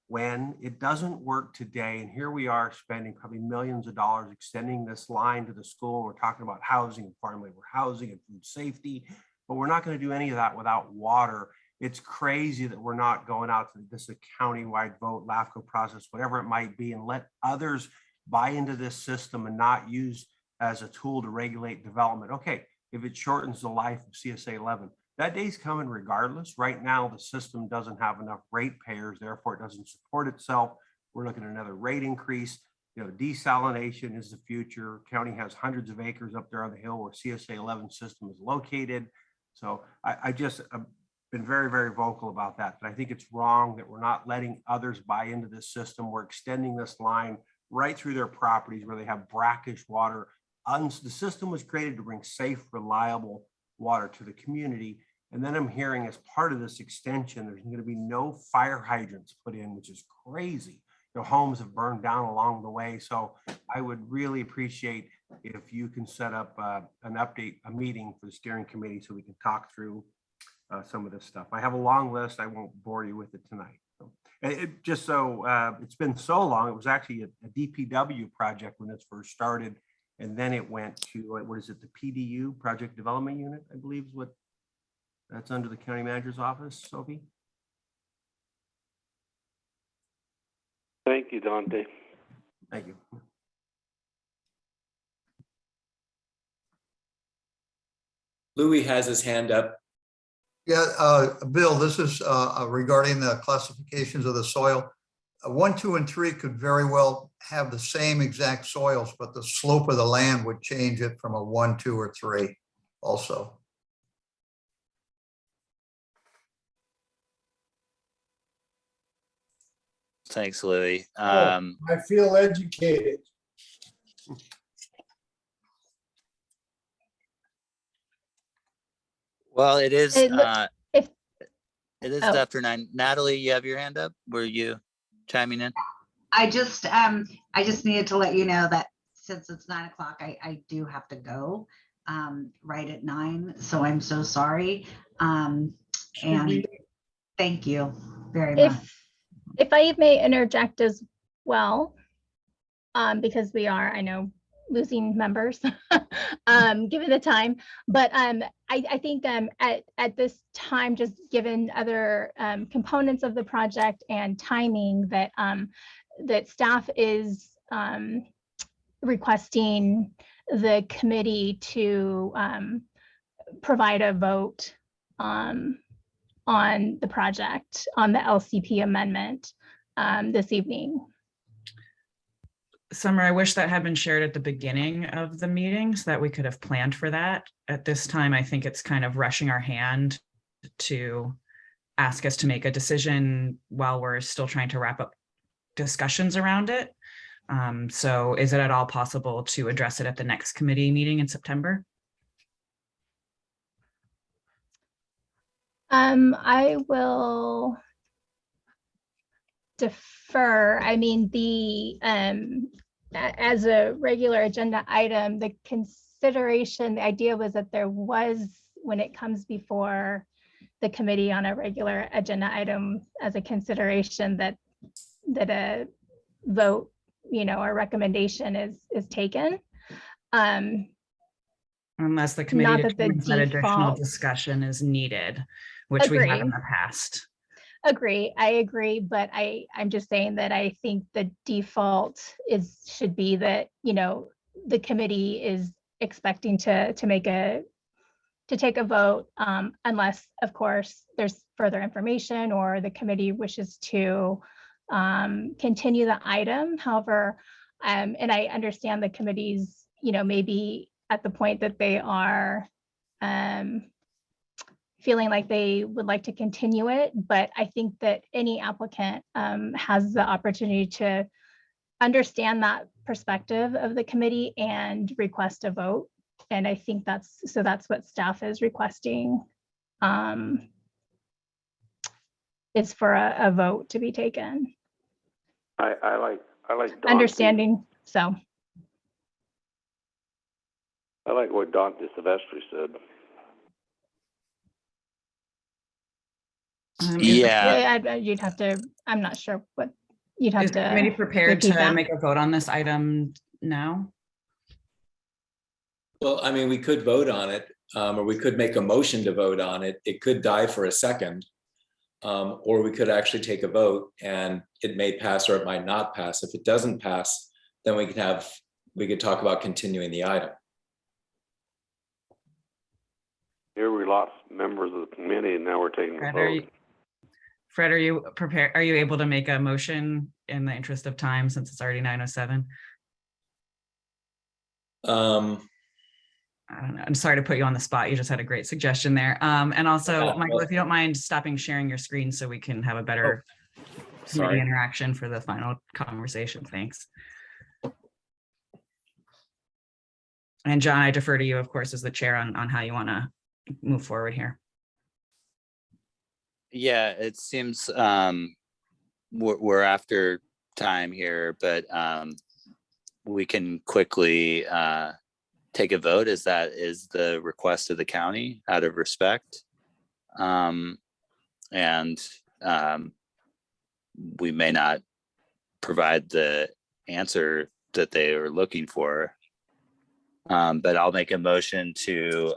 when. It doesn't work today. And here we are spending probably millions of dollars extending this line to the school. We're talking about housing and farm labor housing and food safety, but we're not going to do any of that without water. It's crazy that we're not going out to this county-wide vote, LAFCO process, whatever it might be, and let others buy into this system and not use as a tool to regulate development. Okay, if it shortens the life of CSA 11, that day's coming regardless. Right now, the system doesn't have enough ratepayers, therefore it doesn't support itself. We're looking at another rate increase. You know, desalination is the future. County has hundreds of acres up there on the hill where CSA 11 system is located. So I just I've been very, very vocal about that. But I think it's wrong that we're not letting others buy into this system. We're extending this line right through their properties where they have brackish water. The system was created to bring safe, reliable water to the community. And then I'm hearing as part of this extension, there's going to be no fire hydrants put in, which is crazy. You know, homes have burned down along the way. So I would really appreciate if you can set up a meeting for the steering committee so we can talk through some of this stuff. I have a long list. I won't bore you with it tonight. So, it's been so long. It was actually a DPW project when this first started. And then it went to, what is it, the PDU, Project Development Unit, I believe is what that's under the county manager's office, Sophie? Thank you, Dante. Thank you. Louis has his hand up. Yeah, Bill, this is regarding the classifications of the soil. 1, 2, and 3 could very well have the same exact soils, but the slope of the land would change it from a 1, 2, or 3 also. Thanks, Louis. I feel educated. Well, it is Oh. after 9. Natalie, you have your hand up. Were you chiming in? I just needed to let you know that since it's 9 o'clock, I do have to go right at 9. So I'm so sorry. And thank you very much. If I may interject as well, because we are, I know, losing members given the time, but I think at this time, just given other components of the project and timing, that that staff is requesting the committee to provide a vote on the project, on the LCP amendment this evening. Summer, I wish that had been shared at the beginning of the meeting so that we could have planned for that. At this time, I think it's kind of rushing our hand to ask us to make a decision while we're still trying to wrap up discussions around it. So is it at all possible to address it at the next committee meeting in September? I will defer. I mean, as a regular agenda item, the consideration, the idea was that there was, when it comes before the committee on a regular agenda item as a consideration, that a vote, you know, or recommendation is taken. Unless the committee determines that additional default discussion is needed, which we have in the past. Agree. I agree, but I'm just saying that I think the default should be that, you know, the committee is expecting to take a vote, unless, of course, there's further information or the committee wishes to continue the item. However, and I understand the committee's, you know, maybe at the point that they are feeling like they would like to continue it, but I think that any applicant has the opportunity to understand that perspective of the committee and request a vote. And I think that's what staff is requesting, is for a vote to be taken. I like Dante. Understanding, so. I like what Dante Silvestri said. Yeah. You'd have to, I'm not sure what you'd have Is the to. committee prepared repeat to that. make a vote on this item now? Well, I mean, we could vote on it, or we could make a motion to vote on it. It could die for a second, or we could actually take a vote and it may pass or it might not pass. If it doesn't pass, then we could talk about continuing the item. Here we lost members of the committee and now we're taking the vote. Fred, are you prepared? Are you able to make a motion in the interest of time since it's already 9:07? I don't know. I'm sorry to put you on the spot. You just had a great suggestion there. And also, Yeah, Michael, well- if you don't mind stopping sharing your screen so we can have a better community sorry. interaction for the final conversation. Thanks. And John, I defer to you, of course, as the chair on how you want to move forward here. Yeah, it seems we're after time here, but we can quickly take a vote. Is the request of the county out of respect? And we may not provide the answer that they are looking for. But I'll make a motion to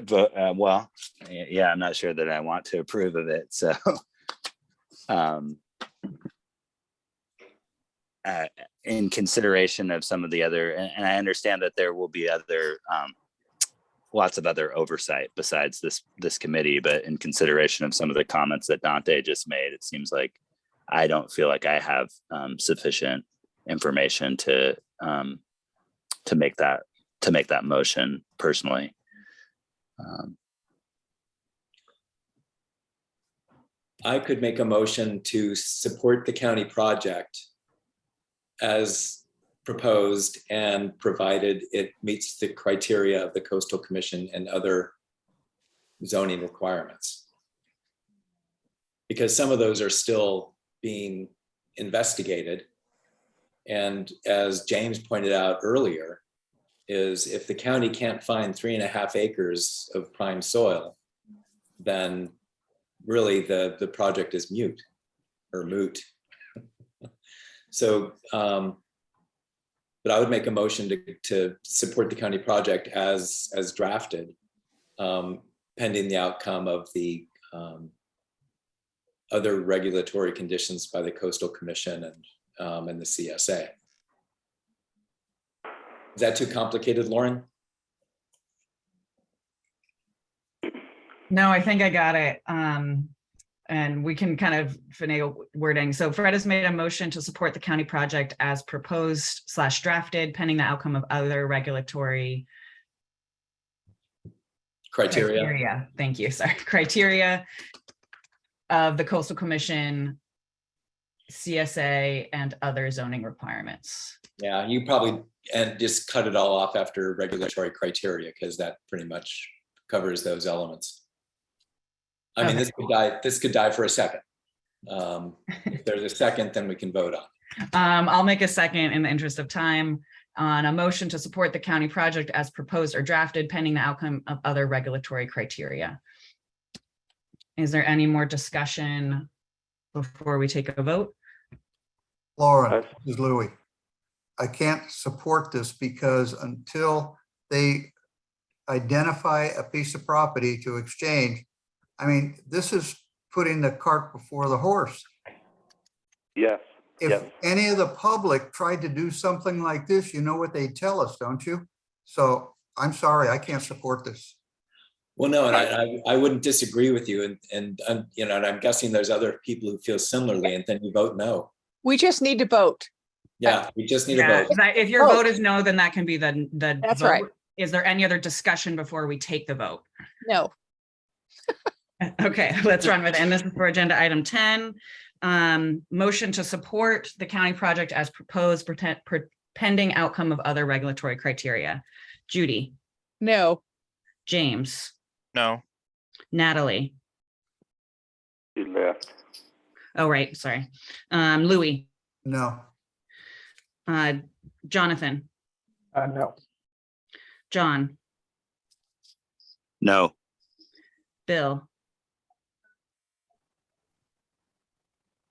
vote. Well, yeah, I'm not sure that I want to approve of it. So in consideration of some of the other, and I understand that there will be other lots of other oversight besides this committee, but in consideration of some of the comments that Dante just made, it seems like I don't feel like I have sufficient information to make that motion personally. I could make a motion to support the county project as proposed and provided it meets the criteria of the Coastal Commission and other zoning requirements. Because some of those are still being investigated. And as James pointed out earlier, is if the county can't find 3.5 acres of prime soil, then really the project is moot. So, but I would make a motion to support the county project as drafted, pending the outcome of the other regulatory conditions by the Coastal Commission and the CSA. Is that too complicated, Lauren? No, I think I got it. And we can kind of finagle wording. So Fred has made a motion to support the county project as proposed / drafted pending the outcome of other regulatory criteria. Thank you. Sorry. Criteria of the Coastal Commission, CSA, and other zoning requirements. Yeah, you probably and just cut it all off after regulatory criteria because that pretty much covers those elements. I mean, this could die for a second. If there's a second, then we can vote on. I'll make a second in the interest of time on a motion to support the county project as proposed or drafted pending the outcome of other regulatory criteria. Is there any more discussion before we take a vote? Lauren, this is Louis. I can't support this because until they identify a piece of property to exchange, I mean, this is putting the cart before the horse. Yes. If any of the public tried to do something like this, you know what they tell us, don't you? So I'm sorry, I can't support this. Well, no, and I wouldn't disagree with you, and you know, and I'm guessing there's other people who feel similarly, and then you vote no. We just need to vote. Yeah, we just need a vote. If your vote is no, then that can be the That's vote. right. Is there any other discussion before we take the vote? No. Okay, let's run with it. And this is for agenda item 10. Motion to support the county project as proposed, pending outcome of other regulatory criteria. Judy? No. James? No. Natalie? You left. Oh, right, sorry. Louis? No. Jonathan? No. John? No. Bill?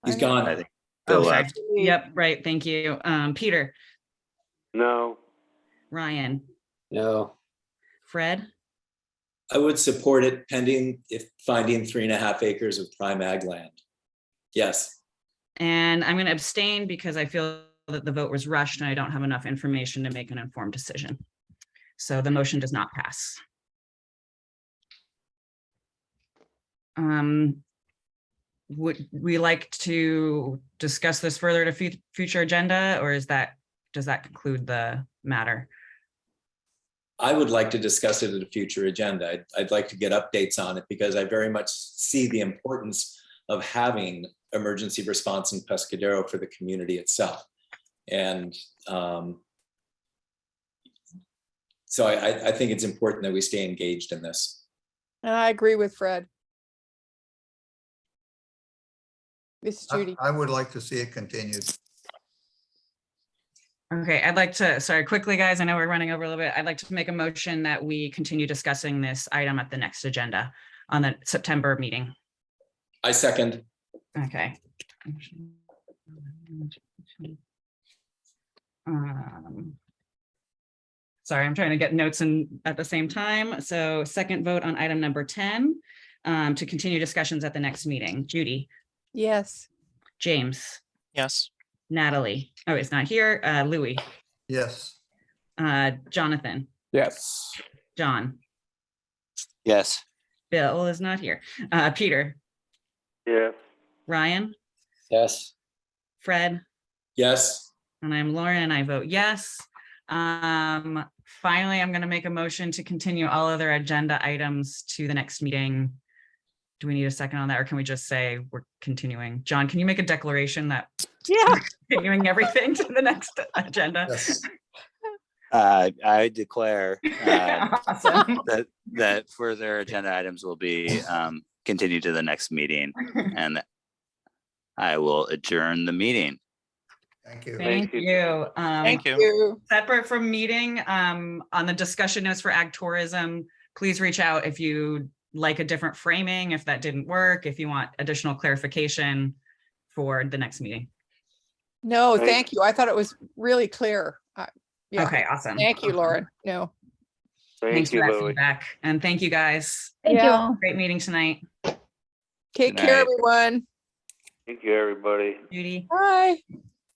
He's gone. I think Oh, Bill sorry. left. Yep, right, thank you. Peter? No. Ryan? No. Fred? I would support it pending if finding 3.5 acres of prime ag land. Yes. And I'm going to abstain because I feel that the vote was rushed and I don't have enough information to make an informed decision. So the motion does not pass. would we like to discuss this further to future agenda, or does that conclude the matter? I would like to discuss it at a future agenda. I'd like to get updates on it because I very much see the importance of having emergency response in Pescadero for the community itself. And so I think it's important that we stay engaged in this. And I agree with Fred. This is Judy. I would like to see it continued. Okay, I'd like to, sorry, quickly, guys, I know we're running over a little bit. I'd like to make a motion that we continue discussing this item at the next agenda on the September meeting. I second. Okay. Sorry, I'm trying to get notes in at the same time. So second vote on item number 10 to continue discussions at the next meeting. Judy. Yes. James. Yes. Natalie. Oh, it's not here. Louis. Yes. Jonathan. Yes. John. Yes. Bill is not here. Peter. Yes. Ryan. Yes. Fred. Yes. And I'm Lauren and I vote yes. Finally, I'm going to make a motion to continue all other agenda items to the next meeting. Do we need a second on that, or can we just say we're continuing? John, can you make a declaration that Yeah. continuing everything to the next agenda? Yes. I declare Awesome. that further agenda items will be continued to the next meeting, and I will adjourn the meeting. Thank you. Thank you. Thank you. Separate from meeting, on the discussion notes for ag tourism, please reach out if you like a different framing, if that didn't work, if you want additional clarification for the next meeting. No, thank you. I thought it was really clear. Yeah. Okay, awesome. Thank you, Lauren. No. Thanks for you, that Louie. feedback. And thank you guys. Thank you all. Great meeting tonight. Take Good care, night. everyone. Thank you, everybody. Judy. Bye.